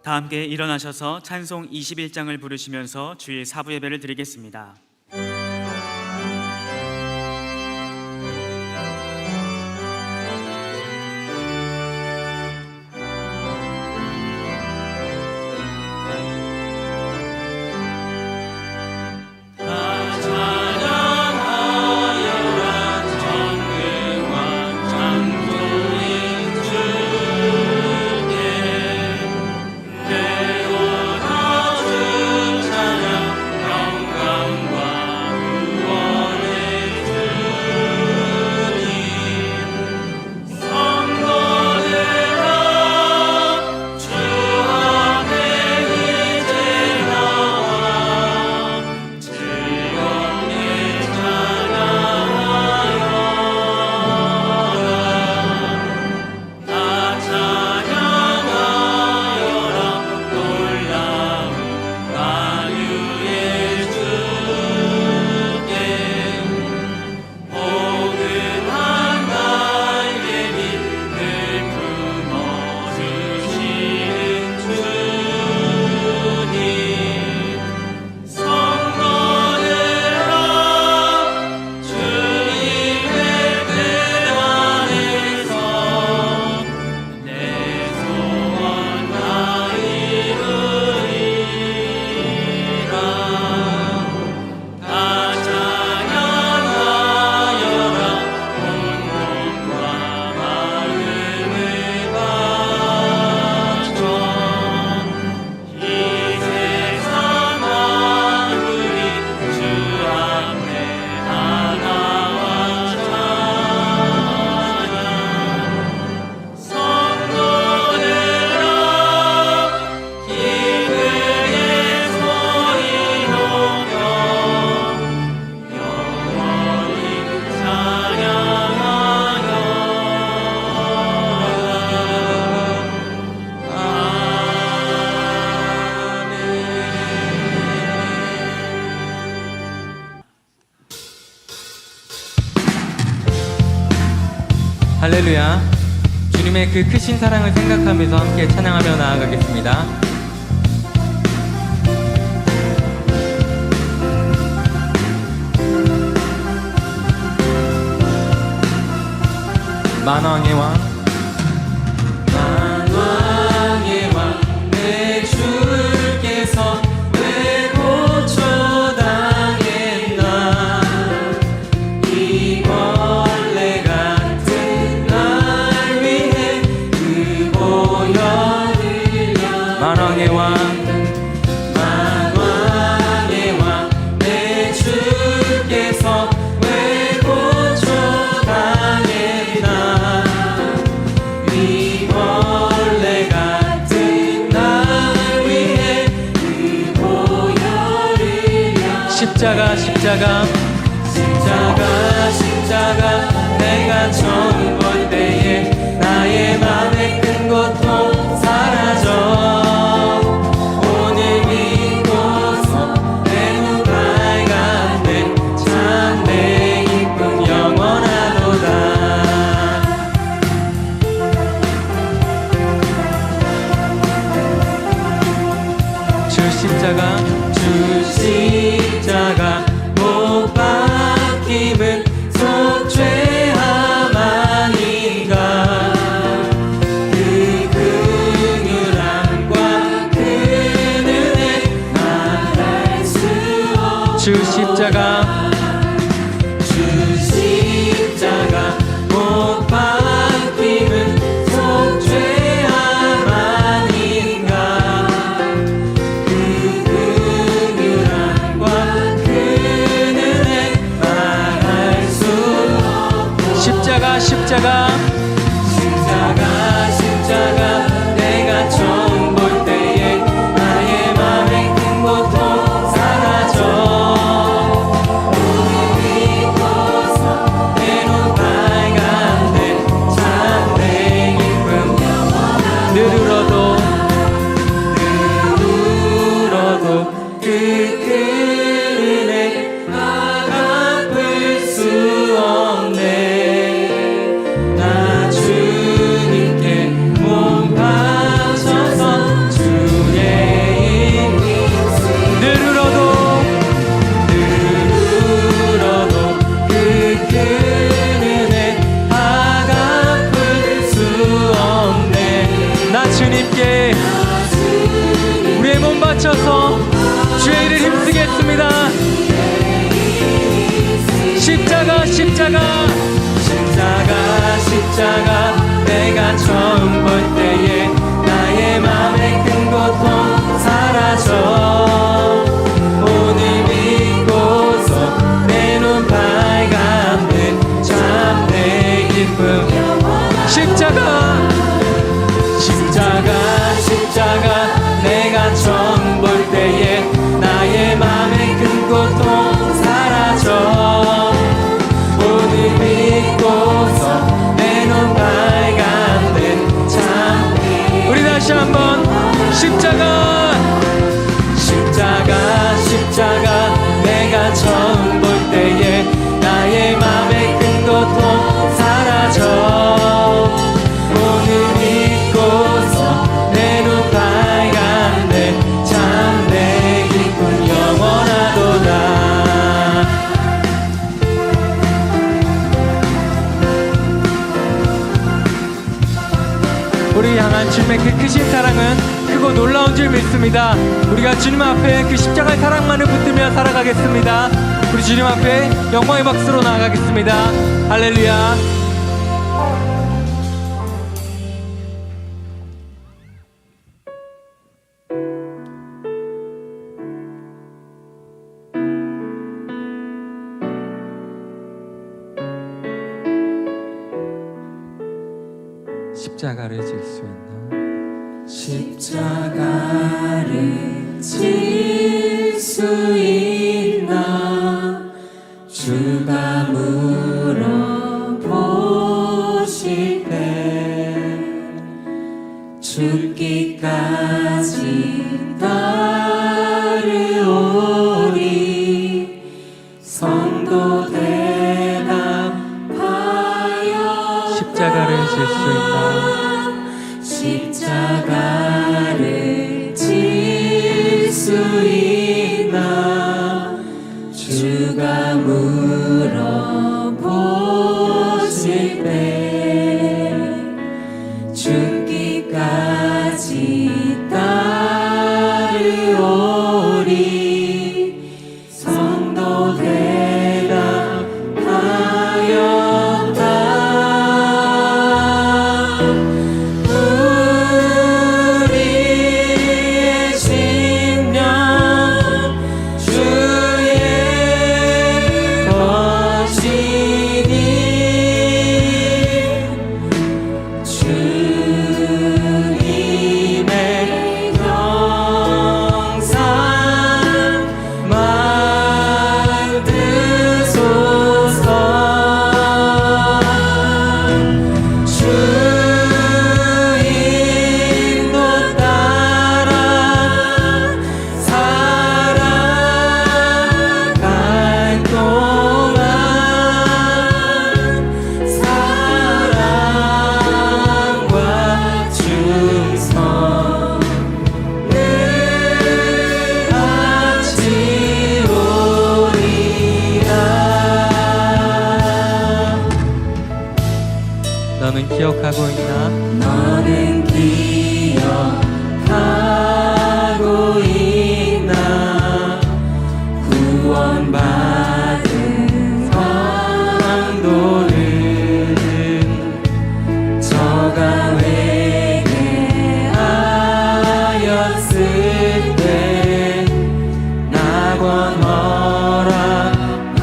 다 함께 일어나셔서 찬송 21장을 부르시면서 주일 사부 예배를 드리겠습니다. 할렐루야. 주님의 그 크신 사랑을 생각하면서 함께 찬양하며 나아가겠습니다. 만왕의 왕, 만왕의 왕 내 주께서 왜 고초당했나. 이 벌레 같은 날 위해 그 보혈을 만왕의 왕, 만왕의 왕 내 주께서 왜 고초당했나. 이 벌레 같은 날 위해 그 보혈을 십자가 십자가 십자가 십자가 내가 처음 볼 때에 나의 맘의 큰 고통 사라져. 오늘 믿고서 내 눈 밝았네. 참 내 기쁨 영원하도다. 주 십자가 주 십자가 못 박힘은 속죄함 아닌가. 그 긍휼함과 그 은혜 말할 수 없. 주 십자가 주 십자가 못 박힘은 속죄함 아닌가. 그 긍휼함과 그 은혜 말할 수 없고. 십자가 십자가 십자가 십자가 내가 처음 볼 때에 나의 맘의 큰 고통 사라져. 오늘 믿고서 내 눈 밝았네. 참 내 기쁨 늘 울어도 그 은혜 갚을 수 없네. 나 나 주님께 우리의 몸 바쳐서 주의 일을 힘쓰겠습니다. 십자가 십자가 십자가 십자가 내가 처음 볼 때에 나의 맘의 큰 고통 사라져 오늘 믿고서 내 눈 밝았네 참 내 기쁨 십자가 십자가 십자가 내가 처음 볼 때에 나의 맘의 큰 고통 사라져 오늘 믿고서 내 눈 밝았네 참 우리 다시 한번 십자가 십자가 십자가 내가 처음 볼 때에 나의 맘의 큰 고통 사라져 오늘 믿고서 내 눈 밝았네 참 내 기쁨 영원하도다. 우리 향한 주님의 그 크신 사랑은 크고 놀라운 줄 믿습니다. 우리가 주님 앞에 그 십자가의 사랑만을 붙들며 살아가겠습니다. 우리 주님 앞에 영광의 박수로 나아가겠습니다. 할렐루야. 십자가를 질 수 있나? 십자가를 질 수 있나 주가 물어보실 때 죽기까지 따르오리 성도 대답하여 십자가를 질 수 있나? 십자가를 질 수 있나 주가 물어보실 때 죽기까지 따르오리 성도 대답하였다. 너는 기억하고 있나? 너는 기억하고 있나 구원받은 강도는 저가 회개하였을 때 낙원 허락받아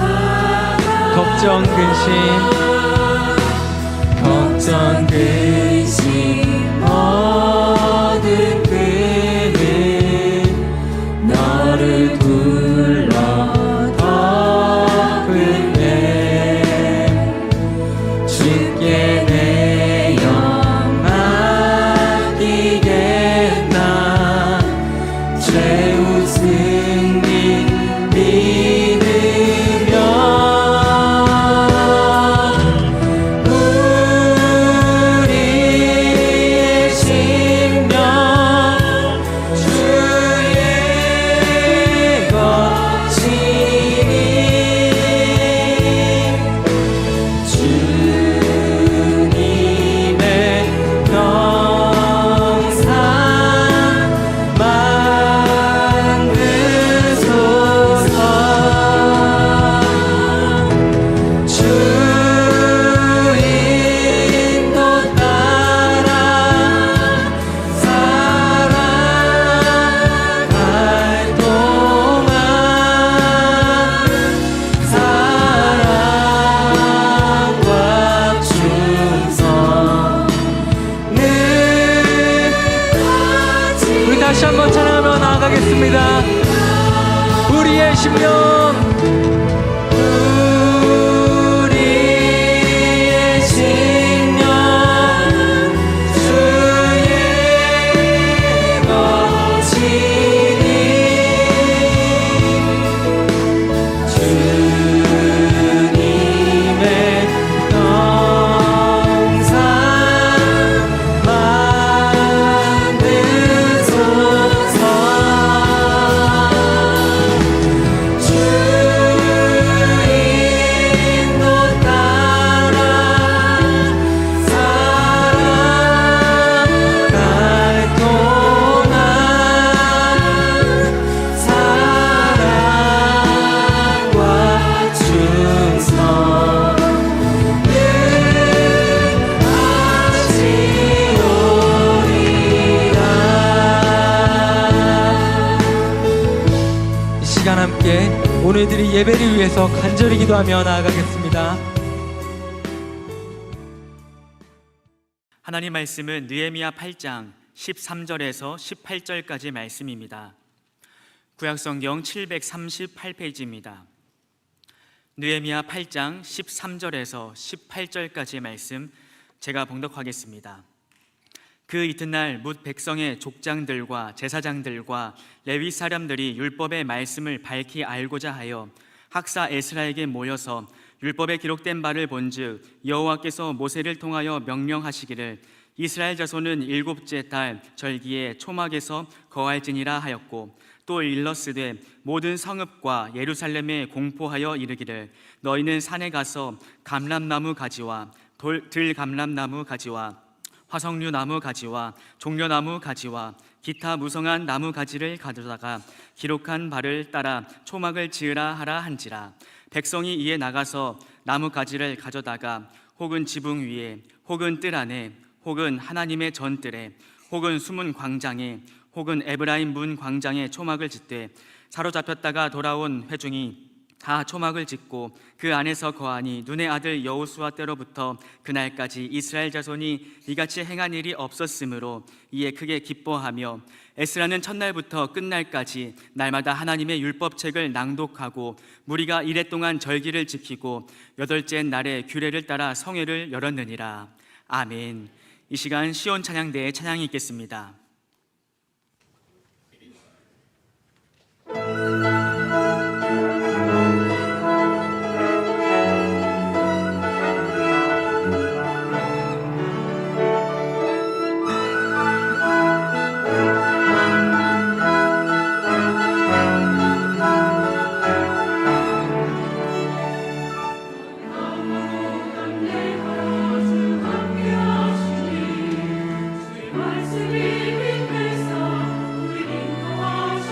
걱정 근심 걱정 근심 모든 그는 너를 둘러 덮으네 주께 내 영 맡기겠나 최후 승리 믿으며 다시 한번 찬양하며 나아가겠습니다. 우리의 심령, 우리의 심령 주의 것이니 주님의 영상 만드소서. 주 인도 따라 살아갈 동안 사랑과 충성 늘 하시오리라. 이 시간 함께 오늘들이 예배를 위해서 간절히 기도하며 나아가겠습니다. 하나님 말씀은 느헤미야 8장 13절에서 18절까지 말씀입니다. 구약성경 738페이지입니다. 느헤미야 8장 13절에서 18절까지 말씀 제가 봉독하겠습니다. 그 이튿날 뭇 백성의 족장들과 제사장들과 레위 사람들이 율법의 말씀을 밝히 알고자 하여 학사 에스라에게 모여서 율법에 기록된 바를 본즉 여호와께서 모세를 통하여 명령하시기를 이스라엘 자손은 일곱째 달 절기에 초막에서 거할지니라 하였고, 또 일러스되 모든 성읍과 예루살렘에 공포하여 이르기를 너희는 산에 가서 감람나무 가지와 들감람나무 가지와 화석류 나무 가지와 종려나무 가지와 기타 무성한 나무 가지를 가져다가 기록한 바를 따라 초막을 지으라 하라 한지라. 백성이 이에 나가서 나무 가지를 가져다가 혹은 지붕 위에 혹은 뜰 안에 혹은 하나님의 전뜰에 혹은 숨은 광장에 혹은 에브라임 문 광장에 초막을 짓되 사로잡혔다가 돌아온 회중이 다 초막을 짓고 그 안에서 거하니 눈의 아들 여호수아 때로부터 그날까지 이스라엘 자손이 이같이 행한 일이 없었으므로 이에 크게 기뻐하며 에스라는 첫날부터 끝날까지 날마다 하나님의 율법책을 낭독하고 무리가 이레 동안 절기를 지키고 여덟째 날에 규례를 따라 성회를 열었느니라. 아멘. 이 시간 시온 찬양대에 찬양이 있겠습니다. 말씀이 빛내서 우리 인도하시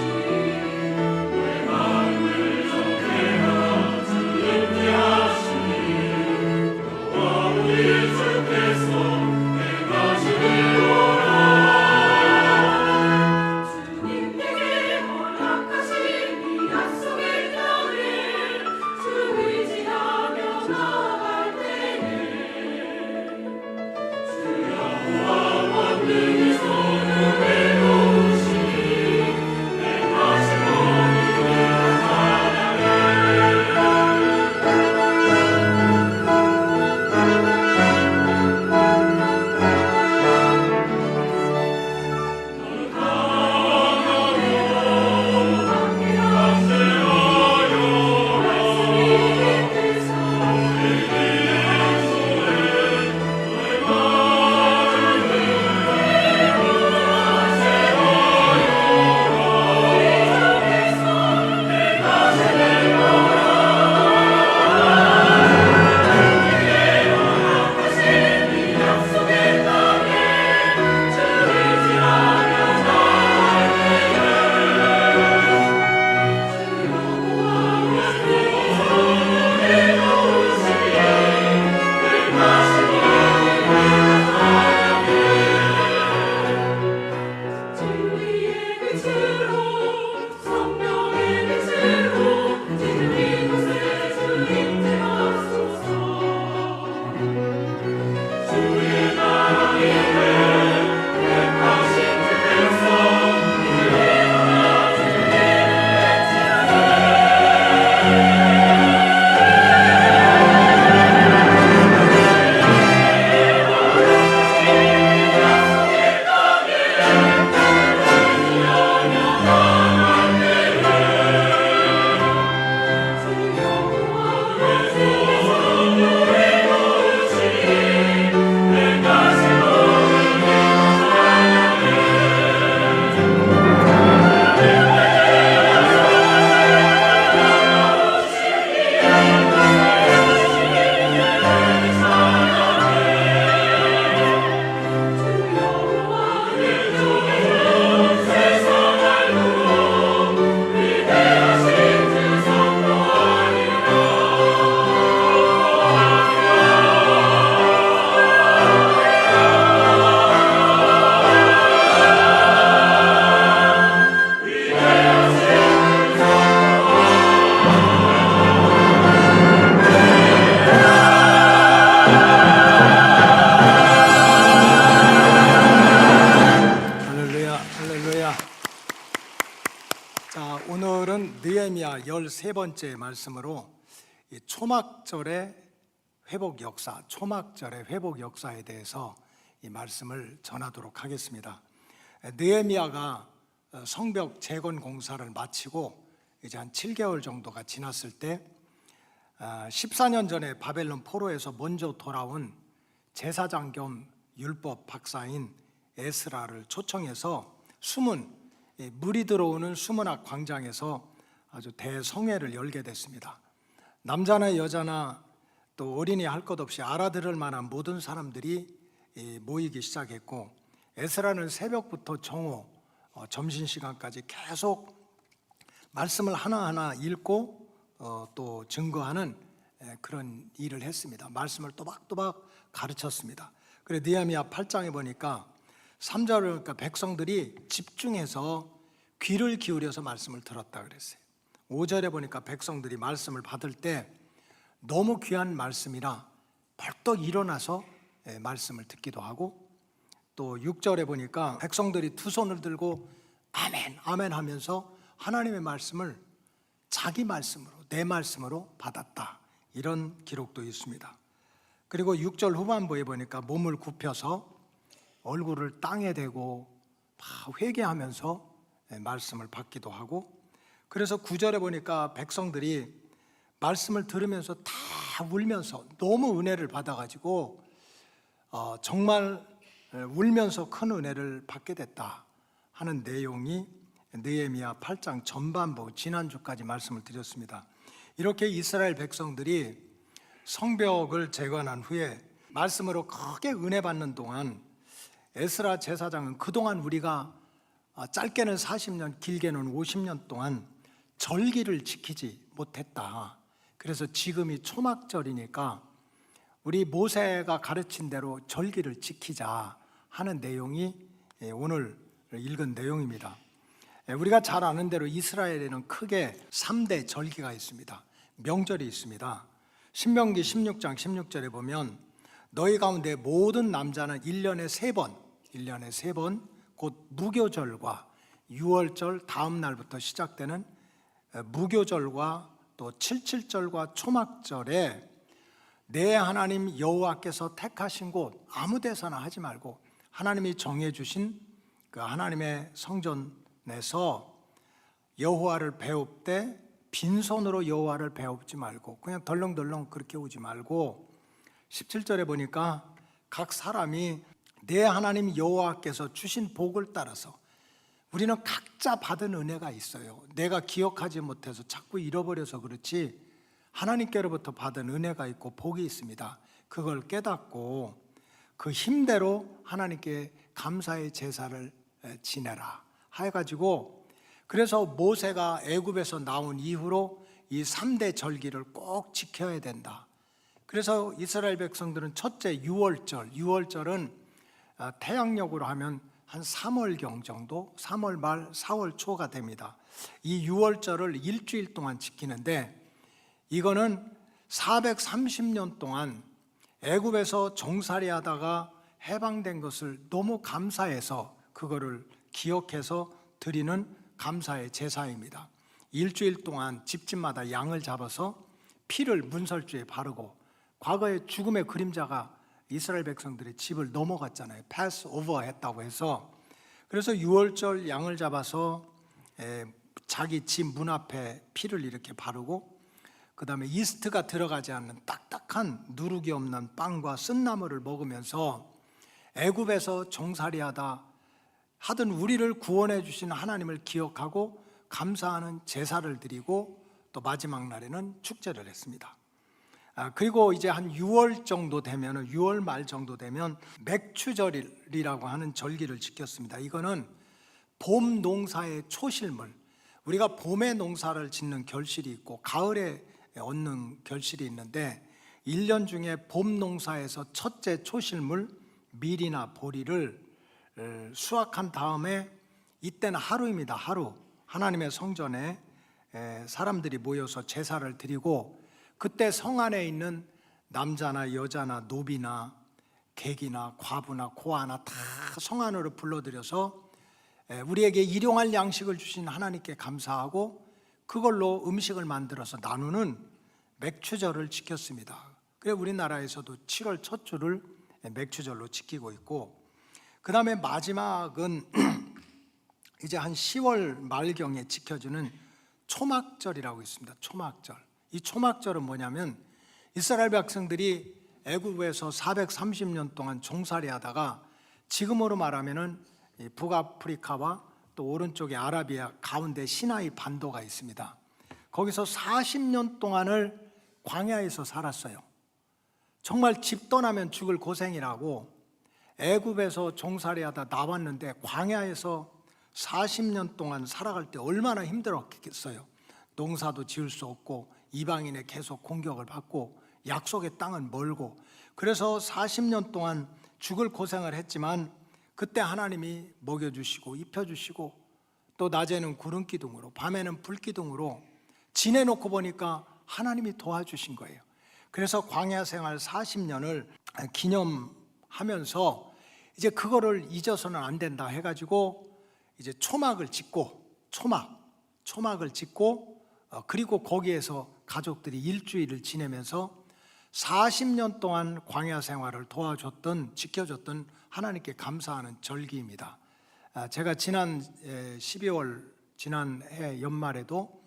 할렐루야. 자, 오늘은 느헤미야 13번째 말씀으로 이 초막절의 회복 역사, 초막절의 회복 역사에 대해서 이 말씀을 전하도록 하겠습니다. 느헤미야가 성벽 재건 공사를 마치고 이제 한 7개월 정도가 지났을 때 14년 전에 바벨론 포로에서 먼저 돌아온 제사장 겸 율법 박사인 에스라를 초청해서 물이 들어오는 수문학 광장에서 아주 대성회를 열게 됐습니다. 남자나 여자나 또 어린이 할 것 없이 알아들을 만한 모든 사람들이 모이기 시작했고, 에스라는 새벽부터 점심시간까지 계속 말씀을 하나하나 읽고 또 증거하는 그런 일을 했습니다. 말씀을 또박또박 가르쳤습니다. 그래 느헤미야 8장에 보니까 3절을 보니까 백성들이 집중해서 귀를 기울여서 말씀을 들었다 그랬어요. 5절에 보니까 백성들이 말씀을 받을 때 너무 귀한 말씀이라 벌떡 일어나서 말씀을 듣기도 하고, 또 6절에 보니까 백성들이 두 손을 들고 아멘 아멘 하면서 하나님의 말씀을 자기 말씀으로, 내 말씀으로 받았다, 이런 기록도 있습니다. 그리고 6절 후반부에 보니까 몸을 굽혀서 얼굴을 땅에 대고 회개하면서 말씀을 받기도 하고, 그래서 9절에 보니까 백성들이 말씀을 들으면서 다 울면서 너무 은혜를 받아가지고 정말 울면서 큰 은혜를 받게 됐다 하는 내용이 느헤미야 8장 전반부, 지난주까지 말씀을 드렸습니다. 이렇게 이스라엘 백성들이 성벽을 재건한 후에 말씀으로 크게 은혜 받는 동안 에스라 제사장은 그동안 우리가 짧게는 40년, 길게는 50년 동안 절기를 지키지 못했다. 그래서 지금이 초막절이니까 우리 모세가 가르친 대로 절기를 지키자 하는 내용이 오늘 읽은 내용입니다. 우리가 잘 아는 대로 이스라엘에는 크게 3대 절기가 있습니다. 명절이 있습니다. 신명기 16장 16절에 보면 너희 가운데 모든 남자는 1년에 3번 곧 무교절과 유월절 다음 날부터 시작되는 무교절과 또 칠칠절과 초막절에 내 하나님 여호와께서 택하신 곳 아무 데서나 하지 말고 하나님이 정해주신 그 하나님의 성전에서 여호와를 배울 때 빈손으로 여호와를 배우지 말고 그냥 덜렁덜렁 그렇게 오지 말고, 17절에 보니까 각 사람이 내 하나님 여호와께서 주신 복을 따라서, 우리는 각자 받은 은혜가 있어요. 내가 기억하지 못해서 자꾸 잃어버려서 그렇지 하나님께로부터 받은 은혜가 있고 복이 있습니다. 그걸 깨닫고 그 힘대로 하나님께 감사의 제사를 지내라 해가지고, 그래서 모세가 애굽에서 나온 이후로 이 3대 절기를 꼭 지켜야 된다. 그래서 이스라엘 백성들은 첫째 유월절은 태양력으로 하면 한 3월경 정도, 3월 말 4월 초가 됩니다. 이 유월절을 일주일 동안 지키는데, 이거는 430년 동안 애굽에서 종살이 하다가 해방된 것을 너무 감사해서 그거를 기억해서 드리는 감사의 제사입니다. 일주일 동안 집집마다 양을 잡아서 피를 문설주에 바르고, 과거에 죽음의 그림자가 이스라엘 백성들의 집을 넘어갔잖아요. 패스 오버 했다고 해서, 그래서 유월절 양을 잡아서 자기 집 문 앞에 피를 이렇게 바르고, 그 다음에 이스트가 들어가지 않는 딱딱한 누룩이 없는 빵과 쓴나물을 먹으면서 애굽에서 종살이하다 하던 우리를 구원해 주신 하나님을 기억하고 감사하는 제사를 드리고, 또 마지막 날에는 축제를 했습니다. 그리고 이제 한 6월 정도 되면, 6월 말 정도 되면 맥추절이라고 하는 절기를 지켰습니다. 이거는 봄 농사의 초실물, 우리가 봄에 농사를 짓는 결실이 있고 가을에 얻는 결실이 있는데, 1년 중에 봄 농사에서 첫째 초실물 밀이나 보리를 수확한 다음에, 이때는 하루입니다. 하루 하나님의 성전에 사람들이 모여서 제사를 드리고, 그때 성 안에 있는 남자나 여자나 노비나 객이나 과부나 고아나 다 성 안으로 불러들여서 우리에게 일용할 양식을 주신 하나님께 감사하고 그걸로 음식을 만들어서 나누는 맥추절을 지켰습니다. 그래서 우리나라에서도 7월 첫 주를 맥추절로 지키고 있고, 그 다음에 마지막은 이제 한 10월 말경에 지켜주는 초막절이라고 있습니다. 초막절. 이 초막절은 뭐냐면 이스라엘 백성들이 애굽에서 430년 동안 종살이 하다가 지금으로 말하면은 북아프리카와 또 오른쪽에 아라비아 가운데 시나이 반도가 있습니다. 거기서 40년 동안을 광야에서 살았어요. 정말 집 떠나면 죽을 고생이라고 애굽에서 종살이하다 나왔는데 광야에서 40년 동안 살아갈 때 얼마나 힘들었겠어요. 농사도 지을 수 없고 이방인의 계속 공격을 받고 약속의 땅은 멀고, 그래서 40년 동안 죽을 고생을 했지만 그때 하나님이 먹여주시고 입혀주시고 또 낮에는 구름 기둥으로 밤에는 불 기둥으로 지내놓고 보니까 하나님이 도와주신 거예요. 그래서 광야 생활 40년을 기념하면서 이제 그거를 잊어서는 안 된다 해가지고 이제 초막을 짓고 초막을 짓고 그리고 거기에서 가족들이 일주일을 지내면서 40년 동안 광야 생활을 도와줬던 지켜줬던 하나님께 감사하는 절기입니다. 제가 지난 12월 지난해 연말에도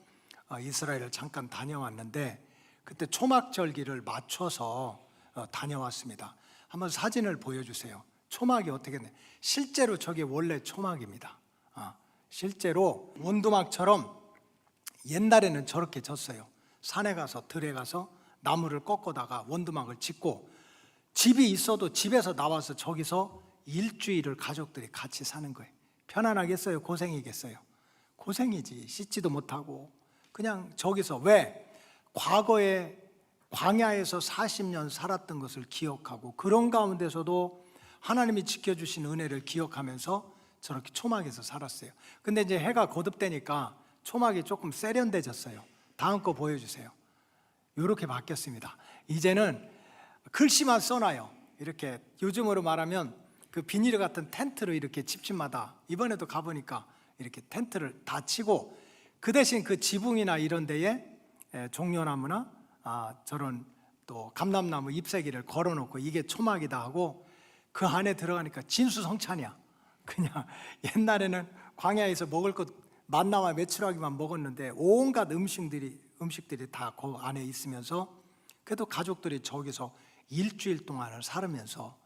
이스라엘을 잠깐 다녀왔는데 그때 초막절기를 맞춰서 다녀왔습니다. 한번 사진을 보여주세요. 초막이 어떻게 돼? 실제로 저게 원래 초막입니다. 실제로 원두막처럼 옛날에는 저렇게 졌어요. 산에 가서 들에 가서 나무를 꺾어다가 원두막을 짓고 집이 있어도 집에서 나와서 저기서 일주일을 가족들이 같이 사는 거예요. 편안하겠어요? 고생이겠어요? 고생이지. 씻지도 못하고 그냥 저기서. 왜? 과거에 광야에서 40년 살았던 것을 기억하고 그런 가운데서도 하나님이 지켜주신 은혜를 기억하면서 저렇게 초막에서 살았어요. 근데 이제 해가 거듭되니까 초막이 조금 세련돼졌어요. 다음 거 보여주세요. 이렇게 바뀌었습니다. 이제는 글씨만 써놔요. 이렇게 요즘으로 말하면 그 비닐 같은 텐트로 이렇게 집집마다 이번에도 가보니까 이렇게 텐트를 다 치고 그 대신 그 지붕이나 이런 데에 종려나무나 저런 또 감람나무 잎새기를 걸어놓고 이게 초막이다 하고 그 안에 들어가니까 진수성찬이야. 그냥 옛날에는 광야에서 먹을 것 만나와 메추라기만 먹었는데 온갖 음식들이 다 그 안에 있으면서 그래도 가족들이 저기서 일주일 동안을 살으면서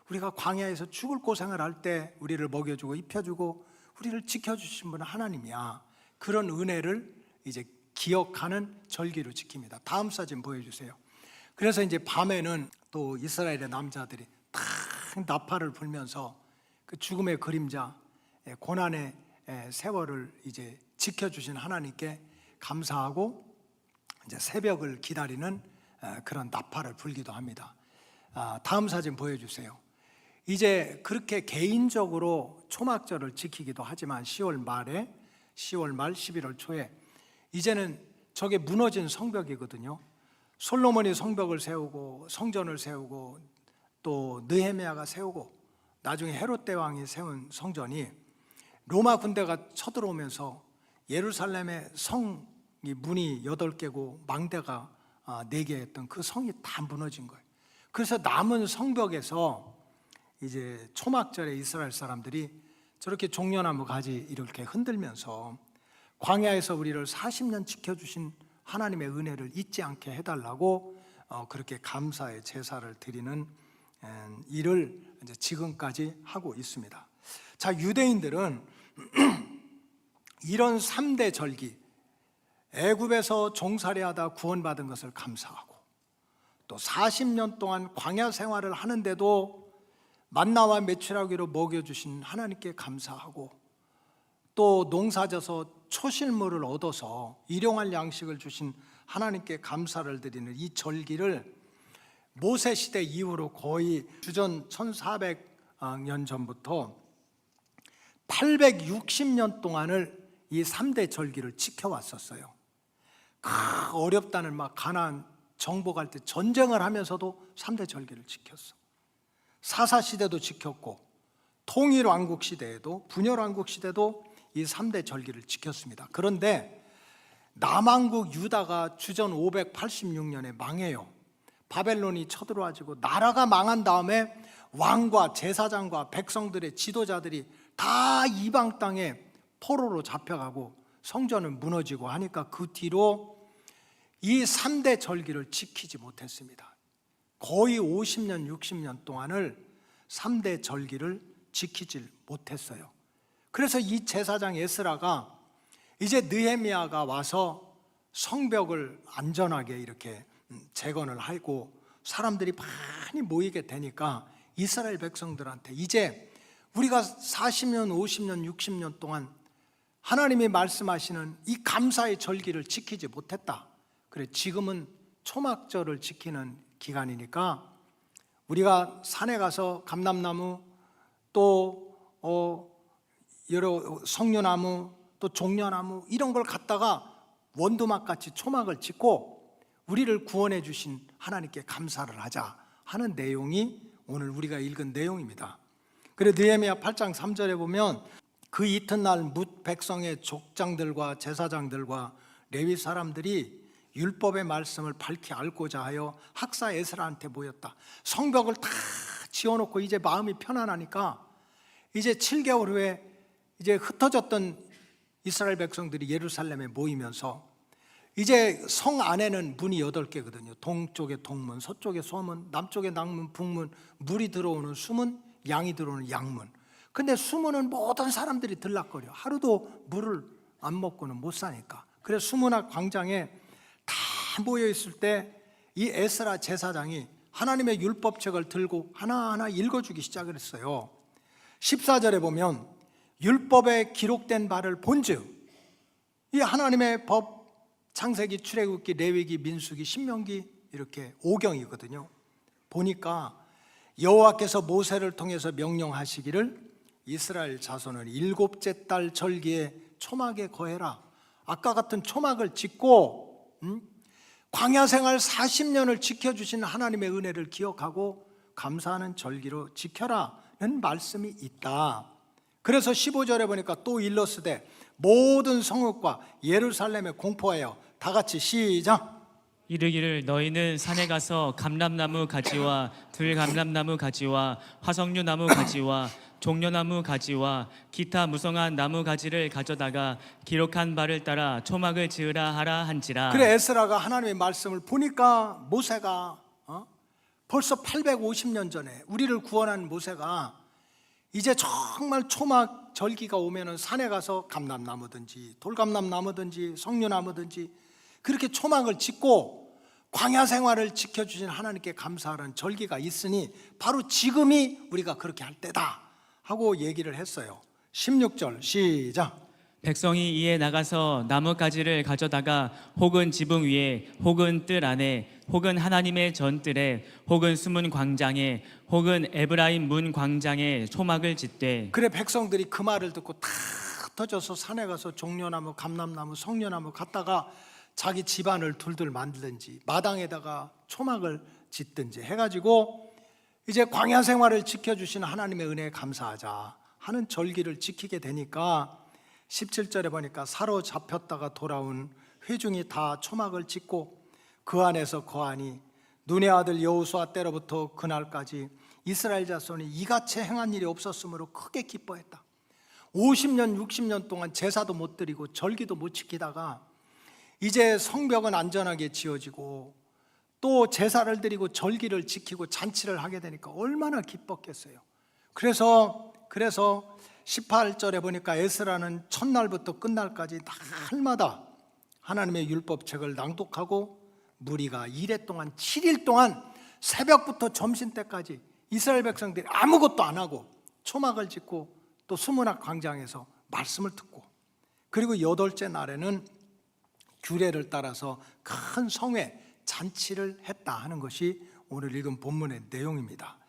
우리가 광야에서 죽을 고생을 할 때 우리를 먹여주고 입혀주고 우리를 지켜주신 분은 하나님이야. 그런 은혜를 이제 기억하는 절기로 지킵니다. 다음 사진 보여주세요. 그래서 이제 밤에는 또 이스라엘의 남자들이 탁 나팔을 불면서 그 죽음의 그림자, 고난의 세월을 이제 지켜주신 하나님께 감사하고 이제 새벽을 기다리는 그런 나팔을 불기도 합니다. 다음 사진 보여주세요. 이제 그렇게 개인적으로 초막절을 지키기도 하지만 10월 말 11월 초에 이제는 저게 무너진 성벽이거든요. 솔로몬이 성벽을 세우고 성전을 세우고 또 느헤미야가 세우고 나중에 헤롯 대왕이 세운 성전이 로마 군대가 쳐들어오면서 예루살렘의 성이 문이 8개고 망대가 4개였던 그 성이 다 무너진 거예요. 그래서 남은 성벽에서 이제 초막절에 이스라엘 사람들이 저렇게 종려나무 가지 이렇게 흔들면서 광야에서 우리를 40년 지켜주신 하나님의 은혜를 잊지 않게 해달라고 그렇게 감사의 제사를 드리는 일을 이제 지금까지 하고 있습니다. 자, 유대인들은 이런 3대 절기, 애굽에서 종살이하다 구원받은 것을 감사하고 또 40년 동안 광야 생활을 하는데도 만나와 메추라기로 먹여주신 하나님께 감사하고 또 농사져서 초실물을 얻어서 일용할 양식을 주신 하나님께 감사를 드리는 이 절기를 모세 시대 이후로 거의 주전 1400년 전부터 860년 동안을 이 3대 절기를 지켜왔었어요. 어렵다는 막 가나안 정복할 때 전쟁을 하면서도 3대 절기를 지켰어. 사사시대도 지켰고 통일 왕국 시대에도, 분열 왕국 시대도 이 3대 절기를 지켰습니다. 그런데 남왕국 유다가 주전 586년에 망해요. 바벨론이 쳐들어와지고 나라가 망한 다음에 왕과 제사장과 백성들의 지도자들이 다 이방 땅에 포로로 잡혀가고 성전은 무너지고 하니까 그 뒤로 이 3대 절기를 지키지 못했습니다. 거의 50년, 60년 동안을 3대 절기를 지키질 못했어요. 그래서 이 제사장 에스라가 이제 느헤미야가 와서 성벽을 안전하게 이렇게 재건을 하고 사람들이 많이 모이게 되니까 이스라엘 백성들한테 이제 우리가 40년, 50년, 60년 동안 하나님이 말씀하시는 이 감사의 절기를 지키지 못했다. 그래, 지금은 초막절을 지키는 기간이니까 우리가 산에 가서 감람나무 또 여러 석류나무 또 종려나무 이런 걸 갖다가 원두막같이 초막을 짓고 우리를 구원해 주신 하나님께 감사를 하자 하는 내용이 오늘 우리가 읽은 내용입니다. 그래 느헤미야 8장 3절에 보면 그 이튿날 뭇 백성의 족장들과 제사장들과 레위 사람들이 율법의 말씀을 밝히 알고자 하여 학사 에스라한테 모였다. 성벽을 다 지어놓고 이제 마음이 편안하니까 이제 7개월 후에 이제 흩어졌던 이스라엘 백성들이 예루살렘에 모이면서 이제 성 안에는 문이 8개거든요. 동쪽에 동문, 서쪽에 서문, 남쪽에 남문, 북문, 물이 들어오는 수문, 양이 들어오는 양문. 근데 수문은 모든 사람들이 들락거려. 하루도 물을 안 먹고는 못 사니까. 그래서 수문 앞 광장에 다 모여 있을 때 이 에스라 제사장이 하나님의 율법책을 들고 하나하나 읽어주기 시작을 했어요. 14절에 보면 율법에 기록된 바를 본즉 이 하나님의 법 창세기, 출애굽기, 레위기, 민수기, 신명기 이렇게 5경이거든요. 보니까 여호와께서 모세를 통해서 명령하시기를 이스라엘 자손은 7째 달 절기에 초막에 거해라. 아까 같은 초막을 짓고 광야 생활 40년을 지켜주신 하나님의 은혜를 기억하고 감사하는 절기로 지켜라는 말씀이 있다. 그래서 15절에 보니까 또 일러스되 모든 성읍과 예루살렘에 공포하여 다 같이 시작. 이르기를 너희는 산에 가서 감람나무 가지와 들감람나무 가지와 화석류나무 가지와 종려나무 가지와 기타 무성한 나무 가지를 가져다가 기록한 바를 따라 초막을 지으라 하라 한지라. 그래 에스라가 하나님의 말씀을 보니까 모세가 벌써 850년 전에 우리를 구원한 모세가 이제 정말 초막 절기가 오면은 산에 가서 감람나무든지 돌감람나무든지 석류나무든지 그렇게 초막을 짓고 광야 생활을 지켜주신 하나님께 감사하는 절기가 있으니 바로 지금이 우리가 그렇게 할 때다 하고 얘기를 했어요. 16절 시작. 백성이 이에 나가서 나뭇가지를 가져다가 혹은 지붕 위에 혹은 뜰 안에 혹은 하나님의 전뜰에 혹은 수문 광장에 혹은 에브라임 문 광장에 초막을 짓되. 그래 백성들이 그 말을 듣고 다 흩어져서 산에 가서 종려나무, 감람나무, 석류나무 갖다가 자기 집안을 둘둘 만들든지 마당에다가 초막을 짓든지 해가지고 이제 광야 생활을 지켜주신 하나님의 은혜에 감사하자 하는 절기를 지키게 되니까 17절에 보니까 사로잡혔다가 돌아온 회중이 다 초막을 짓고 그 안에서 거하니 눈의 아들 여호수아 때로부터 그날까지 이스라엘 자손이 이같이 행한 일이 없었으므로 크게 기뻐했다. 50년 60년 동안 제사도 못 드리고 절기도 못 지키다가 이제 성벽은 안전하게 지어지고 또 제사를 드리고 절기를 지키고 잔치를 하게 되니까 얼마나 기뻤겠어요. 그래서 18절에 보니까 에스라는 첫날부터 끝날까지 날마다 하나님의 율법책을 낭독하고 무리가 이래 동안 7일 동안 새벽부터 점심때까지 이스라엘 백성들이 아무것도 안 하고 초막을 짓고 또 수문학 광장에서 말씀을 듣고 그리고 8째 날에는 규례를 따라서 큰 성회 잔치를 했다 하는 것이 오늘 읽은 본문의 내용입니다.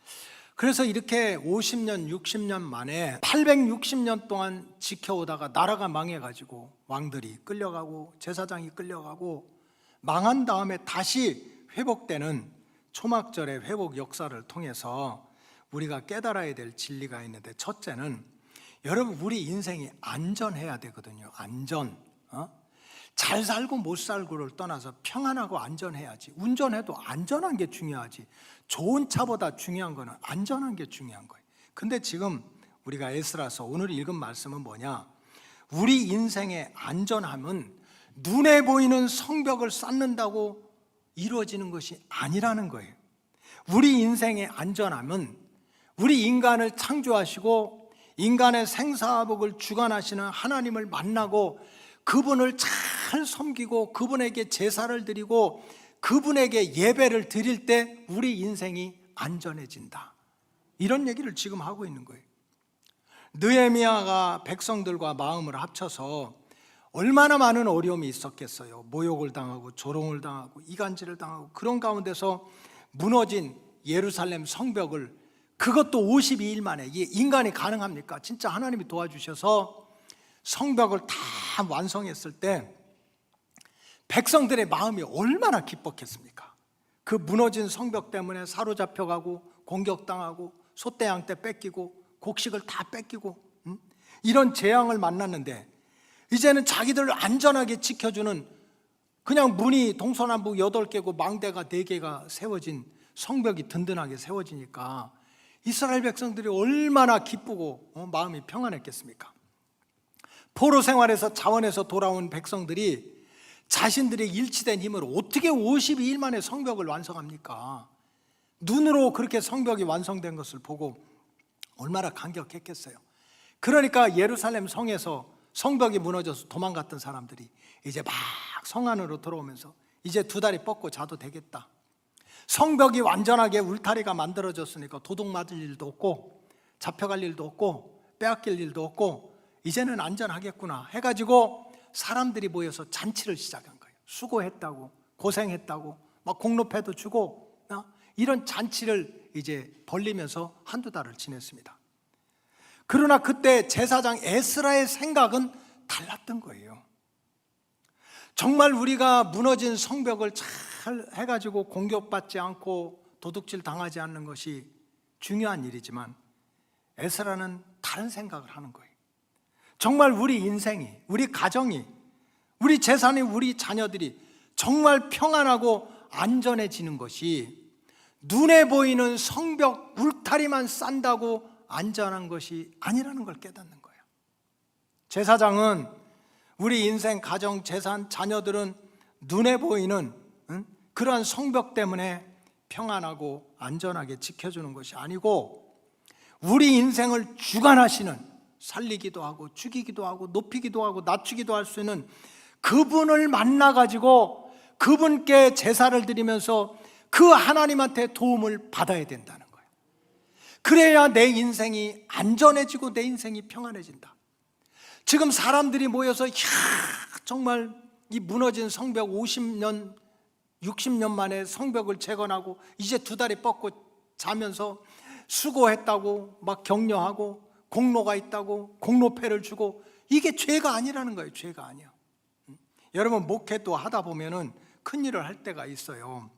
그래서 이렇게 50년, 60년 만에 860년 동안 지켜오다가 나라가 망해가지고 왕들이 끌려가고 제사장이 끌려가고 망한 다음에 다시 회복되는 초막절의 회복 역사를 통해서 우리가 깨달아야 될 진리가 있는데, 첫째는 여러분, 우리 인생이 안전해야 되거든요. 안전. 잘 살고 못 살고를 떠나서 평안하고 안전해야지. 운전해도 안전한 게 중요하지. 좋은 차보다 중요한 거는 안전한 게 중요한 거예요. 근데 지금 우리가 에스라서 오늘 읽은 말씀은 뭐냐? 우리 인생의 안전함은 눈에 보이는 성벽을 쌓는다고 이루어지는 것이 아니라는 거예요. 우리 인생의 안전함은 우리 인간을 창조하시고 인간의 생사복을 주관하시는 하나님을 만나고 그분을 잘 섬기고 그분에게 제사를 드리고 그분에게 예배를 드릴 때 우리 인생이 안전해진다. 이런 얘기를 지금 하고 있는 거예요. 느헤미야가 백성들과 마음을 합쳐서 얼마나 많은 어려움이 있었겠어요. 모욕을 당하고 조롱을 당하고 이간질을 당하고 그런 가운데서 무너진 예루살렘 성벽을, 그것도 52일 만에, 이게 인간이 가능합니까? 진짜 하나님이 도와주셔서 성벽을 다 완성했을 때 백성들의 마음이 얼마나 기뻤겠습니까? 그 무너진 성벽 때문에 사로잡혀가고 공격당하고 소떼양 떼 뺏기고 곡식을 다 뺏기고 이런 재앙을 만났는데, 이제는 자기들을 안전하게 지켜주는, 그냥 문이 동서남북 8개고 망대가 4개가 세워진 성벽이 든든하게 세워지니까 이스라엘 백성들이 얼마나 기쁘고 마음이 평안했겠습니까? 포로 생활에서 자원해서 돌아온 백성들이 자신들의 일치된 힘으로 어떻게 52일 만에 성벽을 완성합니까? 눈으로 그렇게 성벽이 완성된 것을 보고 얼마나 감격했겠어요. 그러니까 예루살렘 성에서 성벽이 무너져서 도망갔던 사람들이 이제 막 성 안으로 들어오면서 이제 2다리 뻗고 자도 되겠다. 성벽이 완전하게 울타리가 만들어졌으니까 도둑 맞을 일도 없고 잡혀갈 일도 없고 빼앗길 일도 없고 이제는 안전하겠구나 해가지고 사람들이 모여서 잔치를 시작한 거예요. 수고했다고, 고생했다고, 막 공로패도 주고 이런 잔치를 이제 벌리면서 1-2달을 지냈습니다. 그러나 그때 제사장 에스라의 생각은 달랐던 거예요. 정말 우리가 무너진 성벽을 잘 해가지고 공격받지 않고 도둑질 당하지 않는 것이 중요한 일이지만 에스라는 다른 생각을 하는 거예요. 정말 우리 인생이, 우리 가정이, 우리 재산이, 우리 자녀들이 정말 평안하고 안전해지는 것이 눈에 보이는 성벽 울타리만 싼다고 안전한 것이 아니라는 걸 깨닫는 거예요. 제사장은 우리 인생, 가정, 재산, 자녀들은 눈에 보이는 그러한 성벽 때문에 평안하고 안전하게 지켜주는 것이 아니고 우리 인생을 주관하시는, 살리기도 하고 죽이기도 하고 높이기도 하고 낮추기도 할 수 있는 그분을 만나가지고 그분께 제사를 드리면서 그 하나님한테 도움을 받아야 된다는 거예요. 그래야 내 인생이 안전해지고 내 인생이 평안해진다. 지금 사람들이 모여서 정말 이 무너진 성벽 50년, 60년 만에 성벽을 재건하고 이제 2다리 뻗고 자면서 수고했다고 막 격려하고 공로가 있다고 공로패를 주고, 이게 죄가 아니라는 거예요. 죄가 아니야. 여러분, 목회도 하다 보면은 큰 일을 할 때가 있어요.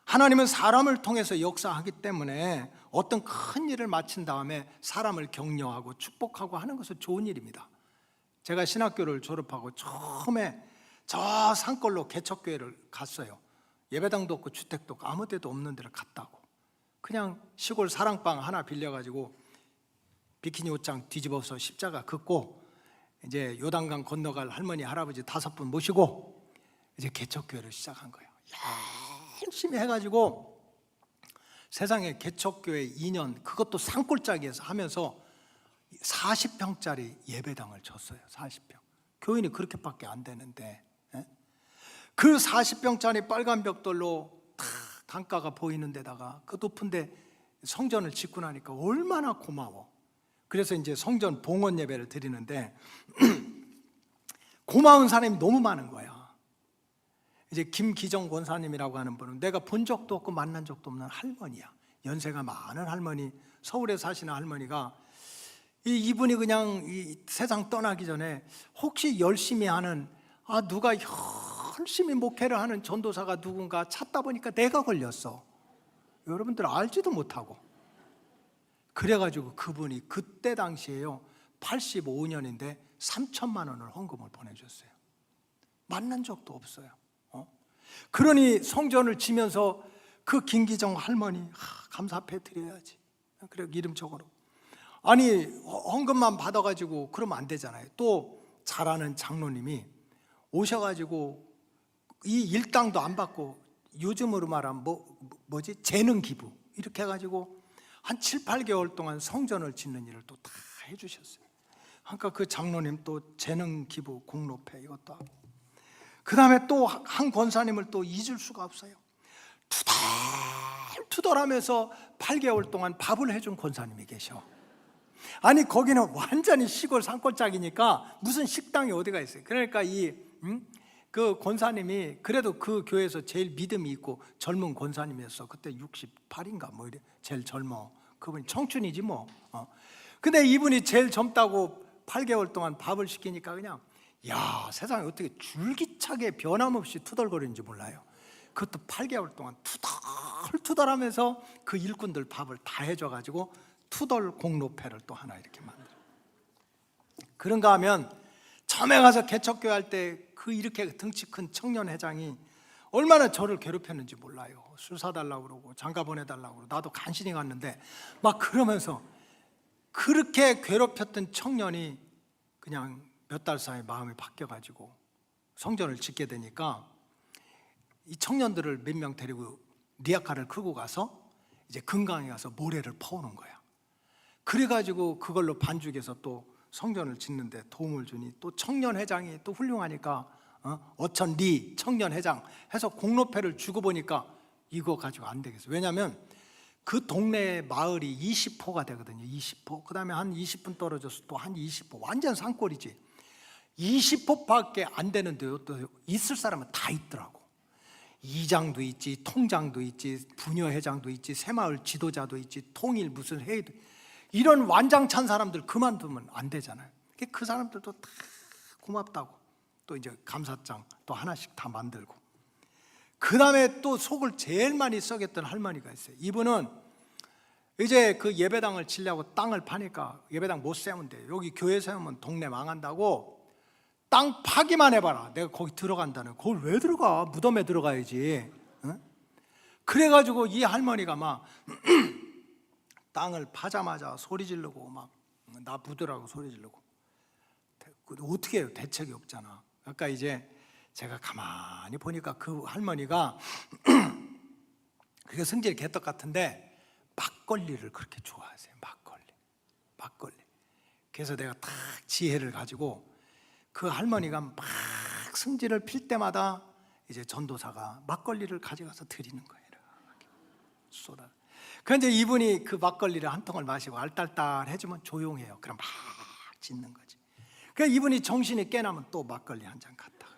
하나님은 사람을 통해서 역사하기 때문에 어떤 큰 일을 마친 다음에 사람을 격려하고 축복하고 하는 것은 좋은 일입니다. 제가 신학교를 졸업하고 처음에 저 산골로 개척교회를 갔어요. 예배당도 없고 주택도 없고 아무 데도 없는 데를 갔다고. 그냥 시골 사랑방 하나 빌려가지고 비키니 옷장 뒤집어서 십자가 긋고 이제 요단강 건너갈 할머니 할아버지 5분 모시고 이제 개척교회를 시작한 거예요. 열심히 해가지고 세상에 개척교회 2년, 그것도 산골짜기에서 하면서 40평짜리 예배당을 쳤어요. 40평. 교인이 그렇게밖에 안 되는데, 그 40평짜리 빨간 벽돌로 다 강가가 보이는 데다가 그 높은데 성전을 짓고 나니까 얼마나 고마워. 그래서 이제 성전 봉헌 예배를 드리는데 고마운 사람이 너무 많은 거야. 이제 김기정 권사님이라고 하는 분은 내가 본 적도 없고 만난 적도 없는 할머니야. 연세가 많은 할머니, 서울에 사시는 할머니가 이분이 그냥 이 세상 떠나기 전에 혹시 열심히 하는, 누가 열심히 목회를 하는 전도사가 누군가 찾다 보니까 내가 걸렸어. 여러분들 알지도 못하고 그래가지고 그분이 그때 당시에요 85년인데 3천만 원을 헌금을 보내줬어요. 만난 적도 없어요. 그러니 성전을 지면서 그 김기정 할머니 감사패 드려야지. 그래 이름 적어놓고. 아니 헌금만 받아가지고 그러면 안 되잖아요. 또 잘 아는 장로님이 오셔가지고 이 일당도 안 받고 요즘으로 말하면 뭐지 재능 기부 이렇게 해가지고 한 7, 8개월 동안 성전을 짓는 일을 또 다 해주셨어요. 그러니까 그 장로님 또 재능 기부 공로패 이것도 하고, 그 다음에 또 한 권사님을 또 잊을 수가 없어요. 투덜투덜하면서 8개월 동안 밥을 해준 권사님이 계셔. 아니 거기는 완전히 시골 산골짜기니까 무슨 식당이 어디가 있어요. 그러니까 그 권사님이 그래도 그 교회에서 제일 믿음이 있고 젊은 권사님이었어. 그때 68인가 뭐 이래 제일 젊어. 그분이 청춘이지 뭐. 근데 이분이 제일 젊다고 8개월 동안 밥을 시키니까 그냥 야 세상에 어떻게 줄기차게 변함없이 투덜거리는지 몰라요. 그것도 8개월 동안 투덜투덜하면서 그 일꾼들 밥을 다 해줘가지고 투덜 공로패를 또 하나 이렇게 만들어. 그런가 하면 처음에 가서 개척교회 할 때 그 이렇게 덩치 큰 청년회장이 얼마나 저를 괴롭혔는지 몰라요. 술 사달라고 그러고 장가 보내달라고 그러고 나도 간신히 갔는데 막 그러면서 그렇게 괴롭혔던 청년이 그냥 몇 달 사이에 마음이 바뀌어가지고 성전을 짓게 되니까 이 청년들을 몇 명 데리고 리아카를 끌고 가서 이제 금강에 가서 모래를 퍼오는 거야. 그래가지고 그걸로 반죽해서 또 성전을 짓는데 도움을 주니 또 청년회장이 또 훌륭하니까 어천리 청년회장 해서 공로패를 주고 보니까 이거 가지고 안 되겠어. 왜냐하면 그 동네 마을이 20호가 되거든요. 20호. 그 다음에 한 20분 떨어져서 또 한 20호. 완전 산골이지. 20호밖에 안 되는데요. 또 있을 사람은 다 있더라고. 이장도 있지, 통장도 있지, 부녀회장도 있지, 새마을 지도자도 있지, 통일 무슨 회의도 이런 완장찬 사람들 그만두면 안 되잖아요. 그 사람들도 다 고맙다고 또 이제 감사장 또 하나씩 다 만들고, 그 다음에 또 속을 제일 많이 썩였던 할머니가 있어요. 이분은 이제 그 예배당을 치려고 땅을 파니까 예배당 못 세우면 돼. 여기 교회 세우면 동네 망한다고 땅 파기만 해봐라. 내가 거기 들어간다는. 그걸 왜 들어가? 무덤에 들어가야지. 응? 그래가지고 이 할머니가 막 땅을 파자마자 소리 지르고 막 나 부두라고 소리 지르고. 어떻게 해요? 대책이 없잖아. 그러니까 이제 제가 가만히 보니까 그 할머니가 그게 성질이 개떡 같은데 막걸리를 그렇게 좋아하세요. 막걸리. 그래서 내가 딱 지혜를 가지고 그 할머니가 막 성질을 필 때마다 이제 전도사가 막걸리를 가져가서 드리는 거예요. 쏟아. 그런데 이분이 그 막걸리를 한 통을 마시고 알딸딸해주면 조용해요. 그럼 막 짖는 거지. 그래서 이분이 정신이 깨나면 또 막걸리 한 잔 갖다가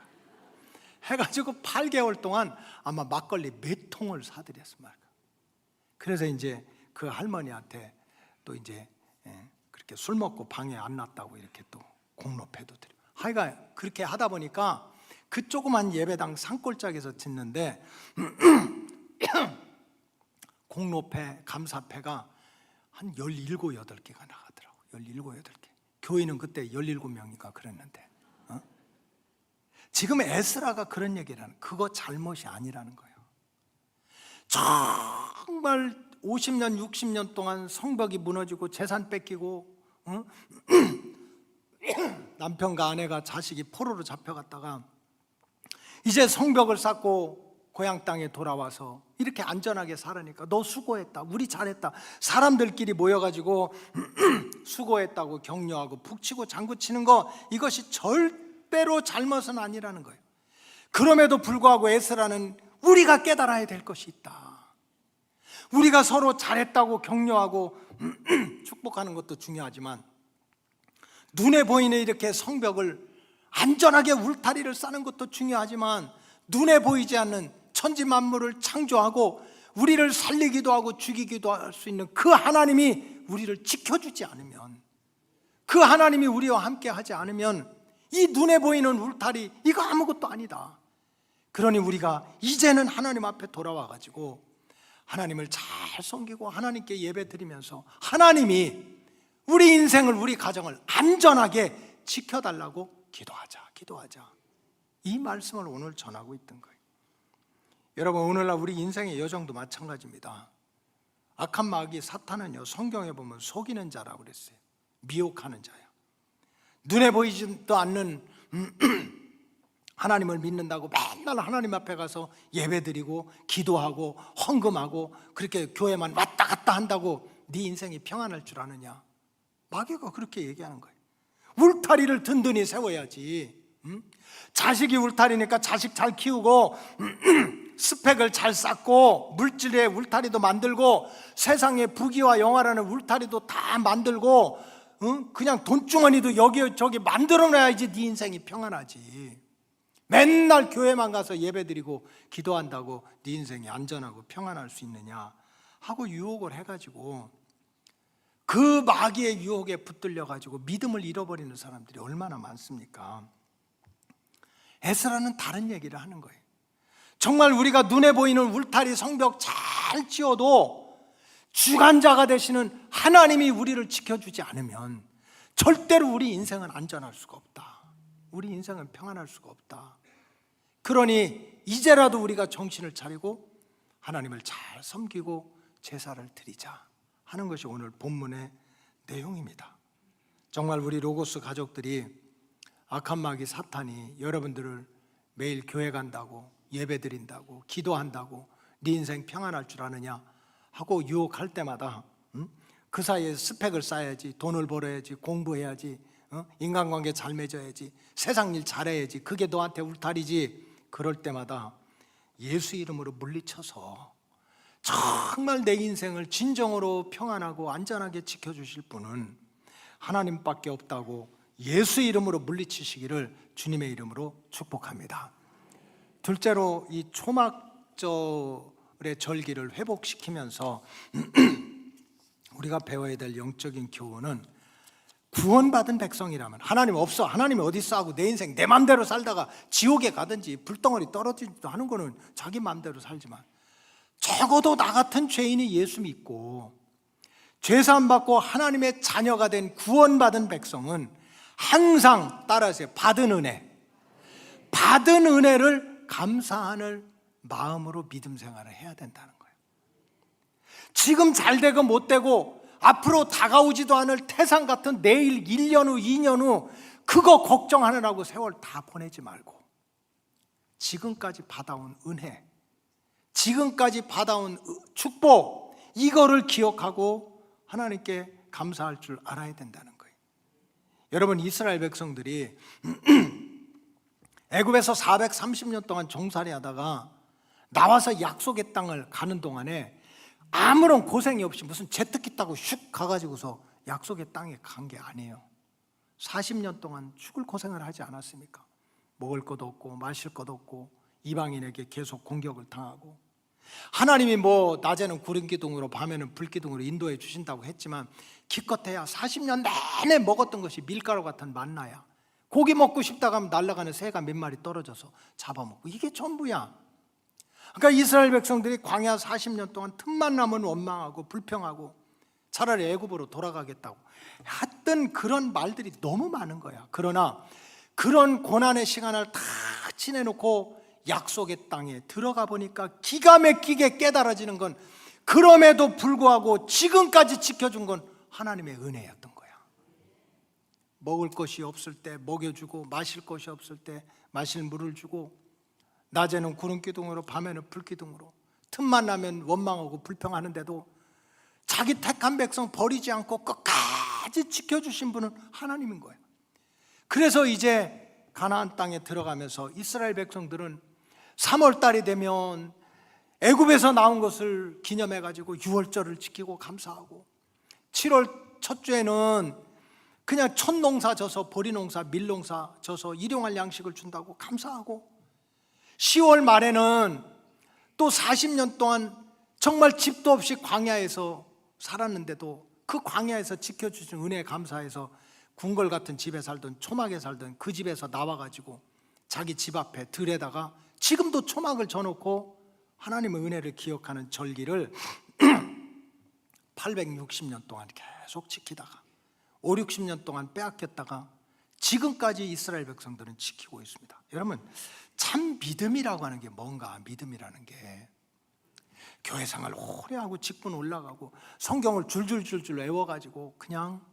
해가지고 8개월 동안 아마 막걸리 몇 통을 사드렸을 말까. 그래서 이제 그 할머니한테 또 이제 그렇게 술 먹고 방에 안 놨다고 이렇게 또 공로패도 드려. 하여간 그렇게 하다 보니까 그 조그만 예배당 산골짜기에서 짓는데 공로패, 감사패가 한 17, 8개가 나가더라고. 17, 8개. 교인은 그때 17명인가 그랬는데 지금 에스라가 그런 얘기를 하는, 그거 잘못이 아니라는 거예요. 정말 50년, 60년 동안 성벽이 무너지고 재산 뺏기고 남편과 아내가 자식이 포로로 잡혀갔다가 이제 성벽을 쌓고 고향 땅에 돌아와서 이렇게 안전하게 살으니까 너 수고했다, 우리 잘했다, 사람들끼리 모여가지고 수고했다고 격려하고 북치고 장구치는 거, 이것이 절대로 잘못은 아니라는 거예요. 그럼에도 불구하고 에스라는 우리가 깨달아야 될 것이 있다. 우리가 서로 잘했다고 격려하고 축복하는 것도 중요하지만 눈에 보이는 이렇게 성벽을 안전하게 울타리를 쌓는 것도 중요하지만 눈에 보이지 않는 천지 만물을 창조하고 우리를 살리기도 하고 죽이기도 할 수 있는 그 하나님이 우리를 지켜주지 않으면, 그 하나님이 우리와 함께 하지 않으면 이 눈에 보이는 울타리 이거 아무것도 아니다. 그러니 우리가 이제는 하나님 앞에 돌아와 가지고 하나님을 잘 섬기고 하나님께 예배 드리면서 하나님이 우리 인생을, 우리 가정을 안전하게 지켜달라고 기도하자. 이 말씀을 오늘 전하고 있던 거예요. 여러분, 오늘날 우리 인생의 여정도 마찬가지입니다. 악한 마귀 사탄은요, 성경에 보면 속이는 자라고 그랬어요. 미혹하는 자야. 눈에 보이지도 않는 하나님을 믿는다고 맨날 하나님 앞에 가서 예배드리고 기도하고 헌금하고 그렇게 교회만 왔다 갔다 한다고 네 인생이 평안할 줄 아느냐? 마귀가 그렇게 얘기하는 거예요. 울타리를 든든히 세워야지. 자식이 울타리니까 자식 잘 키우고 스펙을 잘 쌓고 물질의 울타리도 만들고 세상의 부귀와 영화라는 울타리도 다 만들고 그냥 돈주머니도 여기저기 만들어놔야지 네 인생이 평안하지. 맨날 교회만 가서 예배드리고 기도한다고 네 인생이 안전하고 평안할 수 있느냐 하고 유혹을 해가지고 그 마귀의 유혹에 붙들려가지고 믿음을 잃어버리는 사람들이 얼마나 많습니까? 에스라는 다른 얘기를 하는 거예요. 정말 우리가 눈에 보이는 울타리 성벽 잘 지어도 주관자가 되시는 하나님이 우리를 지켜주지 않으면 절대로 우리 인생은 안전할 수가 없다. 우리 인생은 평안할 수가 없다. 그러니 이제라도 우리가 정신을 차리고 하나님을 잘 섬기고 제사를 드리자 하는 것이 오늘 본문의 내용입니다. 정말 우리 로고스 가족들이 악한 마귀 사탄이 여러분들을 매일 교회 간다고 예배 드린다고 기도한다고 네 인생 평안할 줄 아느냐 하고 유혹할 때마다 그 사이에 스펙을 쌓아야지, 돈을 벌어야지, 공부해야지, 인간관계 잘 맺어야지, 세상 일 잘해야지, 그게 너한테 울타리지. 그럴 때마다 예수 이름으로 물리쳐서 정말 내 인생을 진정으로 평안하고 안전하게 지켜주실 분은 하나님밖에 없다고 예수 이름으로 물리치시기를 주님의 이름으로 축복합니다. 둘째로 이 초막절의 절기를 회복시키면서 우리가 배워야 될 영적인 교훈은 구원받은 백성이라면 하나님 없어, 하나님이 어디 있어 하고 내 인생 내 맘대로 살다가 지옥에 가든지 불덩어리 떨어지기도 하는 거는 자기 맘대로 살지만 적어도 나 같은 죄인이 예수 믿고 죄사함 받고 하나님의 자녀가 된 구원받은 백성은 항상 따라하세요. 받은 은혜를 감사하는 마음으로 믿음 생활을 해야 된다는 거예요. 지금 잘 되고 못 되고 앞으로 다가오지도 않을 태산 같은 내일 1년 후 2년 후 그거 걱정하느라고 세월 다 보내지 말고 지금까지 받아온 은혜, 지금까지 받아온 축복, 이거를 기억하고 하나님께 감사할 줄 알아야 된다는 거예요. 여러분, 이스라엘 백성들이 애굽에서 430년 동안 종살이 하다가 나와서 약속의 땅을 가는 동안에 아무런 고생이 없이 무슨 제트기 타고 슉 가가지고서 약속의 땅에 간 게 아니에요. 40년 동안 죽을 고생을 하지 않았습니까? 먹을 것도 없고 마실 것도 없고 이방인에게 계속 공격을 당하고 하나님이 뭐 낮에는 구름 기둥으로 밤에는 불 기둥으로 인도해 주신다고 했지만 기껏해야 40년 내내 먹었던 것이 밀가루 같은 만나야. 고기 먹고 싶다가 하면 날아가는 새가 몇 마리 떨어져서 잡아먹고 이게 전부야. 그러니까 이스라엘 백성들이 광야 40년 동안 틈만 나면 원망하고 불평하고 차라리 애굽으로 돌아가겠다고 했던 그런 말들이 너무 많은 거야. 그러나 그런 고난의 시간을 다 지내놓고 약속의 땅에 들어가 보니까 기가 막히게 깨달아지는 건 그럼에도 불구하고 지금까지 지켜준 건 하나님의 은혜였던 거야. 먹을 것이 없을 때 먹여주고 마실 것이 없을 때 마실 물을 주고 낮에는 구름 기둥으로 밤에는 불 기둥으로 틈만 나면 원망하고 불평하는데도 자기 택한 백성 버리지 않고 끝까지 지켜주신 분은 하나님인 거예요. 그래서 이제 가나안 땅에 들어가면서 이스라엘 백성들은 3월 달이 되면 애굽에서 나온 것을 기념해가지고 유월절을 지키고 감사하고 7월 첫 주에는 그냥 첫 농사 져서 보리농사 밀농사 져서 일용할 양식을 준다고 감사하고 10월 말에는 또 40년 동안 정말 집도 없이 광야에서 살았는데도 그 광야에서 지켜주신 은혜에 감사해서 궁궐 같은 집에 살던 초막에 살던 그 집에서 나와가지고 자기 집 앞에 들에다가 지금도 초막을 져놓고 하나님의 은혜를 기억하는 절기를 860년 동안 계속 지키다가 5, 60년 동안 빼앗겼다가 지금까지 이스라엘 백성들은 지키고 있습니다. 여러분, 참 믿음이라고 하는 게 뭔가? 믿음이라는 게 교회 생활 오래 하고 직분 올라가고 성경을 줄줄줄줄 외워가지고 그냥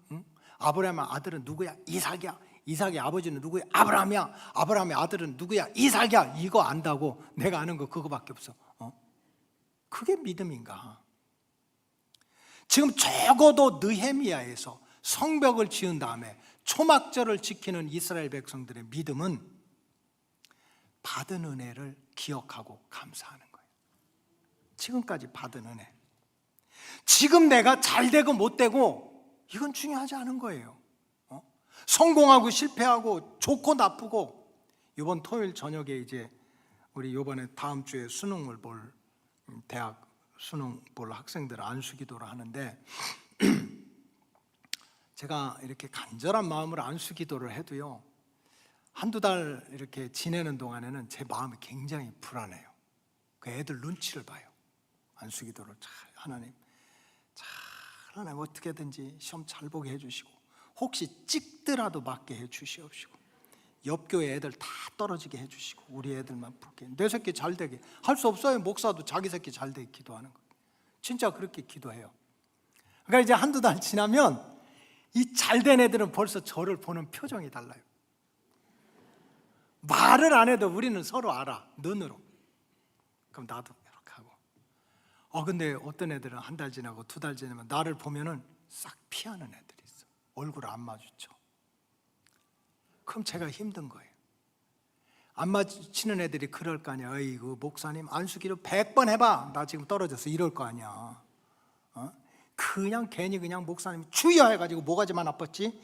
아브라함의 아들은 누구야? 이삭이야. 이삭의 아버지는 누구야? 아브라함이야. 아브라함의 아들은 누구야? 이삭이야. 이거 안다고 내가 아는 거 그거밖에 없어. 그게 믿음인가? 지금 적어도 느헤미야에서 성벽을 지은 다음에 초막절을 지키는 이스라엘 백성들의 믿음은 받은 은혜를 기억하고 감사하는 거예요. 지금까지 받은 은혜. 지금 내가 잘 되고 못 되고 이건 중요하지 않은 거예요. 성공하고 실패하고 좋고 나쁘고. 이번 토요일 저녁에 이제 우리 이번에 다음 주에 수능을 볼 대학 수능 볼 학생들 안수기도를 하는데 제가 이렇게 간절한 마음으로 안수기도를 해도요, 한두 달 이렇게 지내는 동안에는 제 마음이 굉장히 불안해요. 그 애들 눈치를 봐요. 안수기도를 잘 하나님 어떻게든지 시험 잘 보게 해주시고 혹시 찍더라도 맞게 해주시옵시고 옆 교회 애들 다 떨어지게 해주시고 우리 애들만 붙게, 내 새끼 잘 되게. 할 수 없어요. 목사도 자기 새끼 잘 되게 기도하는 거예요. 진짜 그렇게 기도해요. 그러니까 이제 한두 달 지나면 이 잘된 애들은 벌써 저를 보는 표정이 달라요. 말을 안 해도 우리는 서로 알아, 눈으로. 그럼 나도 이렇게 하고. 근데 어떤 애들은 한 달 지나고 두 달 지나면 나를 보면은 싹 피하는 애들이 있어. 얼굴을 안 마주쳐. 그럼 제가 힘든 거예요. 안 마주치는 애들이 그럴 거 아니야. 어이구, 목사님 안수기도 100번 해봐, 나 지금 떨어졌어, 이럴 거 아니야. 그냥 괜히 그냥 목사님이 주여 해가지고 뭐가지만 아팠지?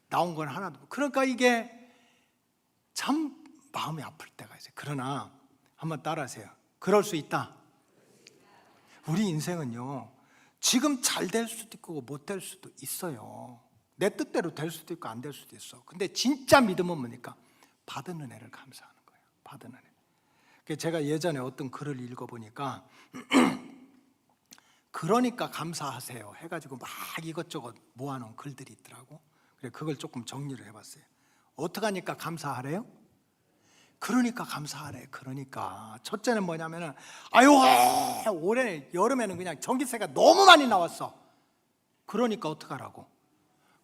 나온 건 하나도. 그러니까 이게 참 마음이 아플 때가 있어요. 그러나 한번 따라하세요. 그럴 수 있다. 우리 인생은요, 지금 잘 될 수도 있고 못 될 수도 있어요. 내 뜻대로 될 수도 있고 안 될 수도 있어. 근데 진짜 믿음은 뭡니까? 받은 은혜를 감사하는 거예요. 받은 은혜. 제가 예전에 어떤 글을 읽어보니까 그러니까 감사하세요 해가지고 막 이것저것 모아놓은 글들이 있더라고. 그래, 그걸 조금 정리를 해봤어요. 어떻게 하니까 감사하래요? 그러니까 감사하래. 그러니까 첫째는 뭐냐면은 올해 여름에는 그냥 전기세가 너무 많이 나왔어. 그러니까 어떡하라고?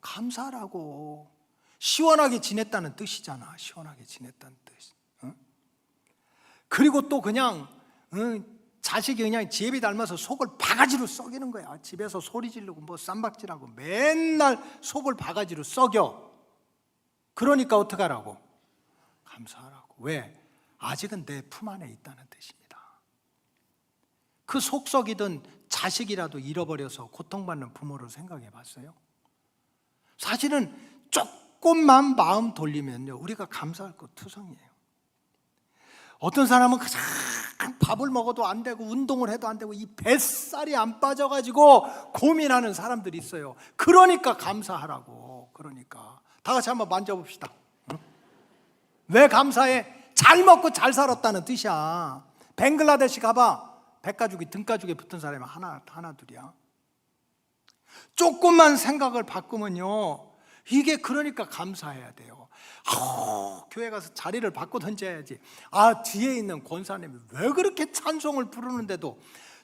감사하라고. 시원하게 지냈다는 뜻이잖아. 시원하게 지냈다는 뜻. 그리고 또 그냥 자식이 그냥 제비 닮아서 속을 바가지로 썩이는 거야. 집에서 소리 지르고 뭐 쌈박질하고 맨날 속을 바가지로 썩여. 그러니까 어떡하라고? 감사하라고. 왜? 아직은 내 품 안에 있다는 뜻입니다. 그 속 썩이던 자식이라도 잃어버려서 고통받는 부모를 생각해 봤어요? 사실은 조금만 마음 돌리면요, 우리가 감사할 것 투성이에요. 어떤 사람은 가장 밥을 먹어도 안 되고 운동을 해도 안 되고 이 뱃살이 안 빠져가지고 고민하는 사람들이 있어요. 그러니까 감사하라고. 그러니까 다 같이 한번 만져봅시다. 왜 감사해? 잘 먹고 잘 살았다는 뜻이야. 벵글라데시 가봐. 백가죽이 등가죽에 붙은 사람이 하나 둘이야. 조금만 생각을 바꾸면요, 이게 그러니까 감사해야 돼요. 교회 가서 자리를 바꾸든지 해야지. 뒤에 있는 권사님이 왜 그렇게 찬송을 부르는데도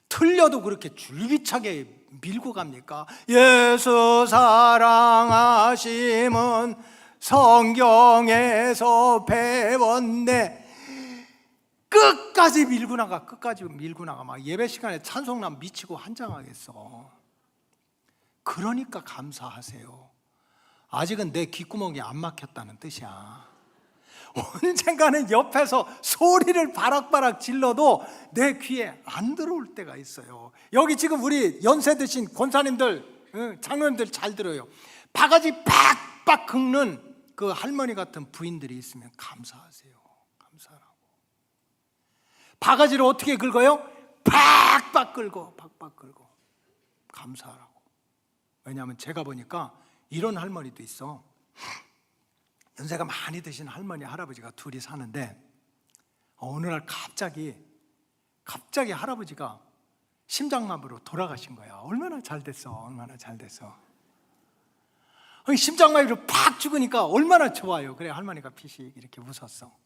틀려도 그렇게 줄기차게 밀고 갑니까? 예수 사랑하심은 성경에서 배웠네. 끝까지 밀고 나가. 막 예배 시간에 찬송남 미치고 한장하겠어. 그러니까 감사하세요. 아직은 내 귓구멍이 안 막혔다는 뜻이야. 언젠가는 옆에서 소리를 바락바락 질러도 내 귀에 안 들어올 때가 있어요. 여기 지금 우리 연세 드신 권사님들, 장로님들 잘 들어요. 바가지 팍팍 긁는 그 할머니 같은 부인들이 있으면 감사하세요. 감사하라고. 바가지를 어떻게 긁어요? 팍팍 긁어. 감사하라고. 왜냐하면 제가 보니까 이런 할머니도 있어. 연세가 많이 드신 할머니 할아버지가 둘이 사는데 어느 날 갑자기 갑자기 할아버지가 심장마비로 돌아가신 거야. 얼마나 잘 됐어. 얼마나 잘 됐어. 심장마비로 팍 죽으니까 얼마나 좋아요. 그래 할머니가 피식 이렇게 웃었어.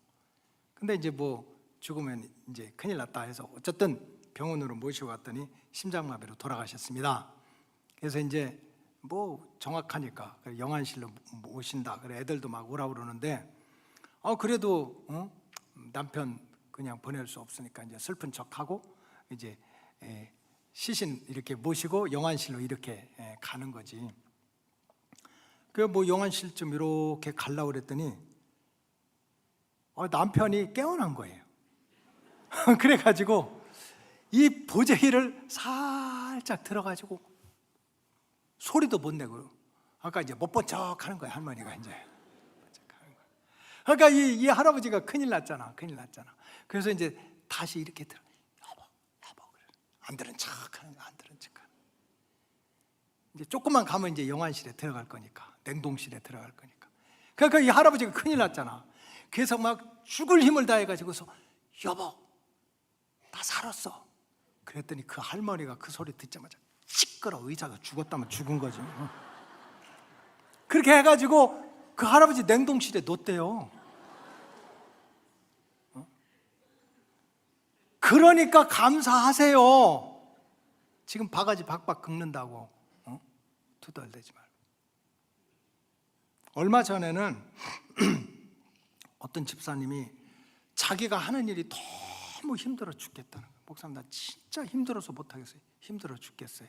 근데 이제 뭐 죽으면 이제 큰일 났다 해서 어쨌든 병원으로 모시고 갔더니 심장마비로 돌아가셨습니다. 그래서 이제 뭐 정확하니까 영안실로 모신다. 그래 애들도 막 오라 그러는데 그래도 남편 그냥 보낼 수 없으니까 이제 슬픈 척하고 이제 시신 이렇게 모시고 영안실로 이렇게 가는 거지. 그 뭐 영안실쯤 이렇게 가려고 그랬더니 남편이 깨어난 거예요. 그래가지고 이 보재기를 살짝 들어가지고 소리도 못 내고 아까 이제 못 본 척 하는 거야 할머니가 이제. 그러니까 이 할아버지가 큰일 났잖아. 큰일 났잖아. 그래서 이제 다시 이렇게 들어 여보 그래. 안 들은 척하는 거야. 안 들은 척하는. 이제 조금만 가면 이제 영안실에 들어갈 거니까 냉동실에 들어갈 거니까. 그러니까 이 할아버지가 큰일 났잖아. 그래서 막 죽을 힘을 다해가지고서 여보 나 살았어. 그랬더니 그 할머니가 그 소리 듣자마자 시끄러 의사가 죽었다면 죽은 거지. 그렇게 해가지고 그 할아버지 냉동실에 놓대요. 그러니까 감사하세요. 지금 바가지 박박 긁는다고 투덜대지 말고. 얼마 전에는 어떤 집사님이 자기가 하는 일이 너무 힘들어 죽겠다는 거예요. 목사님 나 진짜 힘들어서 못하겠어요. 힘들어 죽겠어요.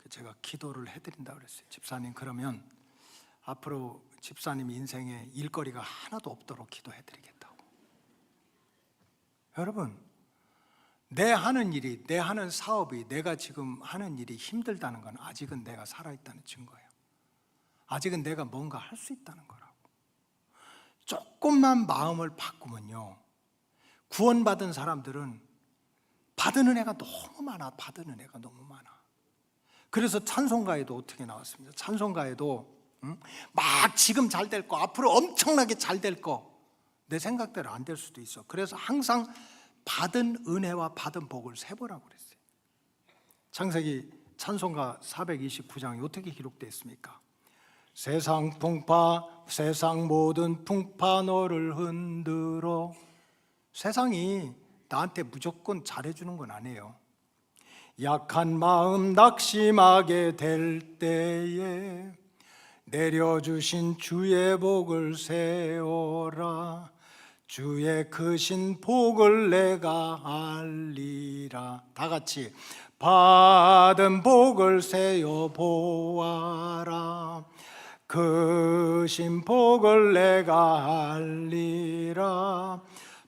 제가 기도를 해드린다고 그랬어요. 집사님 그러면 앞으로 집사님 인생에 일거리가 하나도 없도록 기도해드리겠다고. 여러분 내 하는 일이 내 하는 사업이 내가 지금 하는 일이 힘들다는 건 아직은 내가 살아있다는 증거예요. 아직은 내가 뭔가 할 수 있다는 거라고. 조금만 마음을 바꾸면요 구원받은 사람들은 받은 은혜가 너무 많아. 받은 은혜가 너무 많아. 그래서 찬송가에도 어떻게 나왔습니다. 찬송가에도 막 지금 잘 될 거 앞으로 엄청나게 잘 될 거 내 생각대로 안 될 수도 있어. 그래서 항상 받은 은혜와 받은 복을 세보라고 그랬어요. 창세기 찬송가 429장이 어떻게 기록되어 있습니까? 세상 모든 풍파 너를 흔들어. 세상이 나한테 무조건 잘해주는 건 아니에요. 약한 마음 낙심하게 될 때에 내려주신 주의 복을 세워라. 주의 크신 복을 내가 알리라. 다 같이 받은 복을 세어 보아라. 크신 복을 내가 알리라.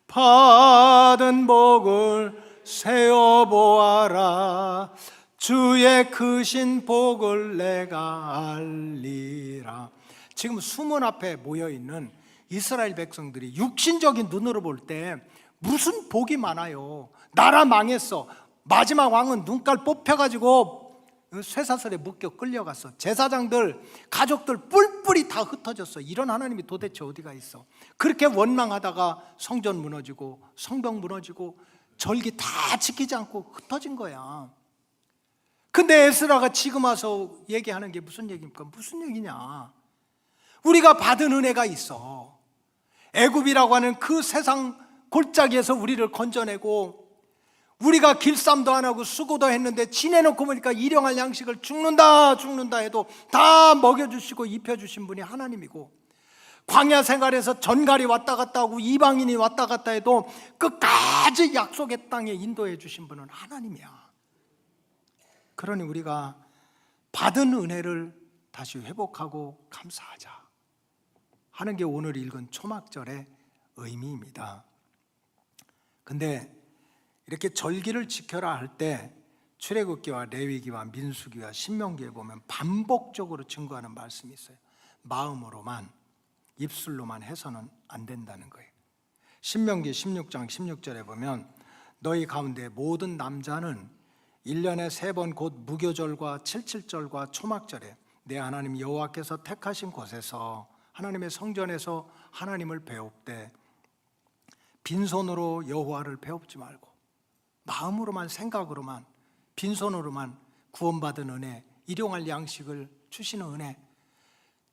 받은 복을 세어 보아라. 주의 크신 복을 내가 알리라. 지금 수문 앞에 모여있는 이스라엘 백성들이 육신적인 눈으로 볼 때 무슨 복이 많아요. 나라 망했어. 마지막 왕은 눈깔 뽑혀가지고 쇠사슬에 묶여 끌려갔어. 제사장들 가족들 뿔뿔이 다 흩어졌어. 이런 하나님이 도대체 어디가 있어. 그렇게 원망하다가 성전 무너지고 성벽 무너지고 절기 다 지키지 않고 흩어진 거야. 근데 에스라가 지금 와서 얘기하는 게 무슨 얘기입니까? 무슨 얘기냐. 우리가 받은 은혜가 있어. 애굽이라고 하는 그 세상 골짜기에서 우리를 건져내고 우리가 길쌈도 안 하고 수고도 했는데 지내놓고 보니까 일용할 양식을 죽는다 해도 다 먹여주시고 입혀주신 분이 하나님이고, 광야 생활에서 전갈이 왔다 갔다 하고 이방인이 왔다 갔다 해도 끝까지 약속의 땅에 인도해 주신 분은 하나님이야. 그러니 우리가 받은 은혜를 다시 회복하고 감사하자 하는 게 오늘 읽은 초막절의 의미입니다. 근데 이렇게 절기를 지켜라 할 때 출애굽기와 레위기와 민수기와 신명기에 보면 반복적으로 증거하는 말씀이 있어요. 마음으로만, 입술로만 해서는 안 된다는 거예요. 신명기 16장 16절에 보면 너희 가운데 모든 남자는 1년에 3번 곧 무교절과 칠칠절과 초막절에 내 하나님 여호와께서 택하신 곳에서 하나님의 성전에서 하나님을 배웁되 빈손으로 여호와를 배웁지 말고 마음으로만 생각으로만 빈손으로만 구원받은 은혜, 일용할 양식을 주시는 은혜,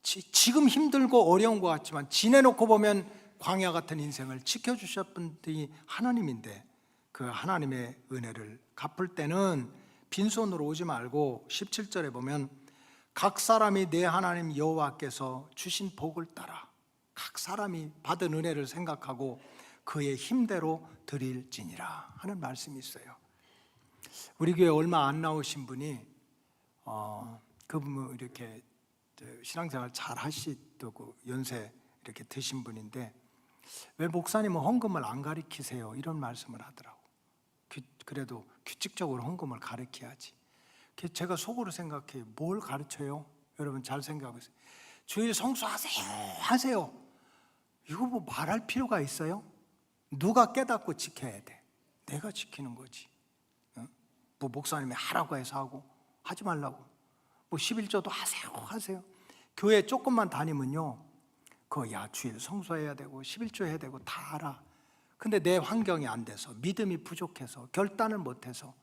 지금 힘들고 어려운 것 같지만 지내놓고 보면 광야 같은 인생을 지켜주셨던 분이 하나님인데 그 하나님의 은혜를 갚을 때는 빈손으로 오지 말고 17절에 보면 각 사람이 내 하나님 여호와께서 주신 복을 따라 각 사람이 받은 은혜를 생각하고 그의 힘대로 드릴지니라 하는 말씀이 있어요. 우리 교회 얼마 안 나오신 분이 그분 이렇게 신앙생활 잘 하시고 연세 이렇게 드신 분인데 왜 목사님은 헌금을 안 가르치세요? 이런 말씀을 하더라고. 그래도 규칙적으로 헌금을 가르쳐야지. 제가 속으로 생각해, 뭘 가르쳐요? 여러분 잘 생각해보세요. 주일 성수하세요. 이거 뭐 말할 필요가 있어요? 누가 깨닫고 지켜야 돼? 내가 지키는 거지. 뭐 목사님이 하라고 해서 하고 하지 말라고. 뭐 11조도 하세요. 교회 조금만 다니면요, 주일 성수해야 되고 11조 해야 되고 다 알아. 근데 내 환경이 안 돼서, 믿음이 부족해서, 결단을 못해서,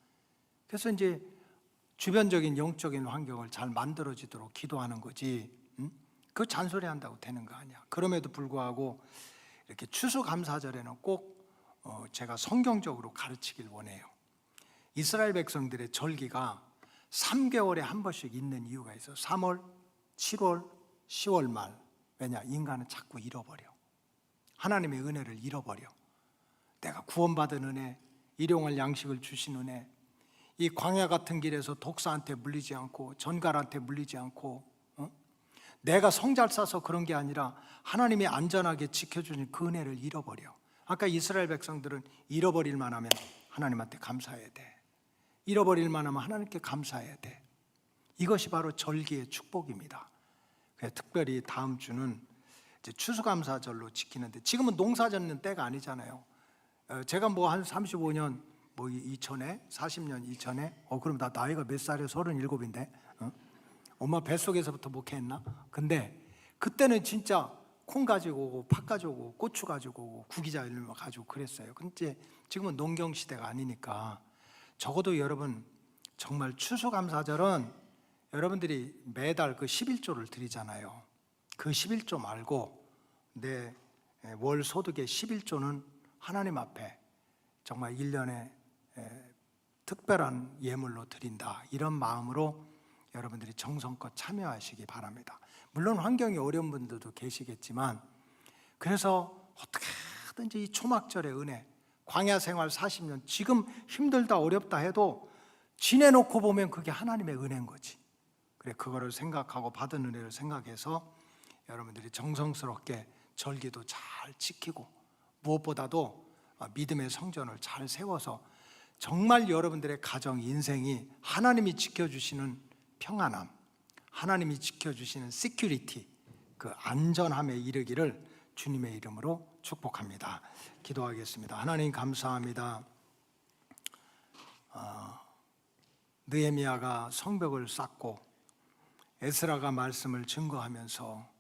그래서 이제 주변적인 영적인 환경을 잘 만들어지도록 기도하는 거지. 그 잔소리 한다고 되는 거 아니야. 그럼에도 불구하고 이렇게 추수감사절에는 꼭 제가 성경적으로 가르치길 원해요. 이스라엘 백성들의 절기가 3개월에 한 번씩 있는 이유가 있어요. 3월, 7월, 10월 말. 왜냐? 인간은 자꾸 잃어버려. 하나님의 은혜를 잃어버려. 내가 구원받은 은혜, 일용할 양식을 주신 은혜, 이 광야 같은 길에서 독사한테 물리지 않고 전갈한테 물리지 않고, 내가 성 잘 싸서 그런 게 아니라 하나님이 안전하게 지켜주는 그 은혜를 잃어버려. 아까 이스라엘 백성들은 잃어버릴 만하면 하나님한테 감사해야 돼. 잃어버릴 만하면 하나님께 감사해야 돼. 이것이 바로 절기의 축복입니다. 그래서 특별히 다음 주는 이제 추수감사절로 지키는데, 지금은 농사 짓는 때가 아니잖아요. 제가 뭐 한 35년 뭐 이전에, 40년 이전에, 그럼 나 나이가 몇 살이에요? 37인데 엄마 뱃속에서부터 목회했나? 근데 그때는 진짜 콩 가지고 오고 팥 가지고 오고 고추 가지고 오고 구기자 이런 거 가지고 그랬어요. 근데 지금은 농경 시대가 아니니까 적어도 여러분 정말 추수감사절은 여러분들이 매달 그 11조를 드리잖아요. 그 11조 말고 내 월 소득의 11조는 하나님 앞에 정말 1년에 특별한 예물로 드린다, 이런 마음으로 여러분들이 정성껏 참여하시기 바랍니다. 물론 환경이 어려운 분들도 계시겠지만, 그래서 어떻게든지 이 초막절의 은혜, 광야 생활 40년, 지금 힘들다 어렵다 해도 지내놓고 보면 그게 하나님의 은혜인 거지. 그래, 그거를 생각하고 받은 은혜를 생각해서 여러분들이 정성스럽게 절기도 잘 지키고, 무엇보다도 믿음의 성전을 잘 세워서 정말 여러분들의 가정, 인생이 하나님이 지켜주시는 평안함, 하나님이 지켜주시는 시큐리티, 그 안전함에 이르기를 주님의 이름으로 축복합니다. 기도하겠습니다. 하나님 감사합니다. 느헤미야가 성벽을 쌓고 에스라가 말씀을 증거하면서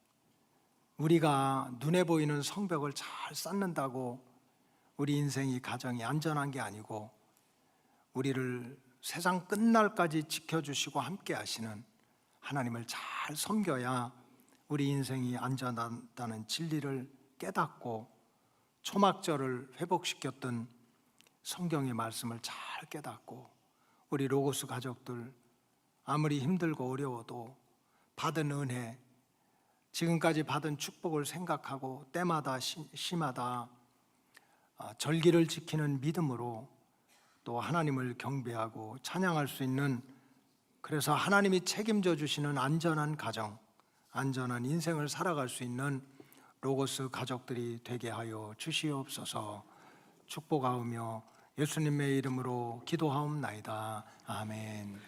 우리가 눈에 보이는 성벽을 잘 쌓는다고 우리 인생이, 가정이 안전한 게 아니고 우리를 세상 끝날까지 지켜주시고 함께 하시는 하나님을 잘 섬겨야 우리 인생이 안전하다는 진리를 깨닫고 초막절을 회복시켰던 성경의 말씀을 잘 깨닫고, 우리 로고스 가족들 아무리 힘들고 어려워도 받은 은혜, 지금까지 받은 축복을 생각하고 때마다 시마다 절기를 지키는 믿음으로 또 하나님을 경배하고 찬양할 수 있는, 그래서 하나님이 책임져 주시는 안전한 가정, 안전한 인생을 살아갈 수 있는 로고스 가족들이 되게 하여 주시옵소서. 축복하오며 예수님의 이름으로 기도하옵나이다. 아멘.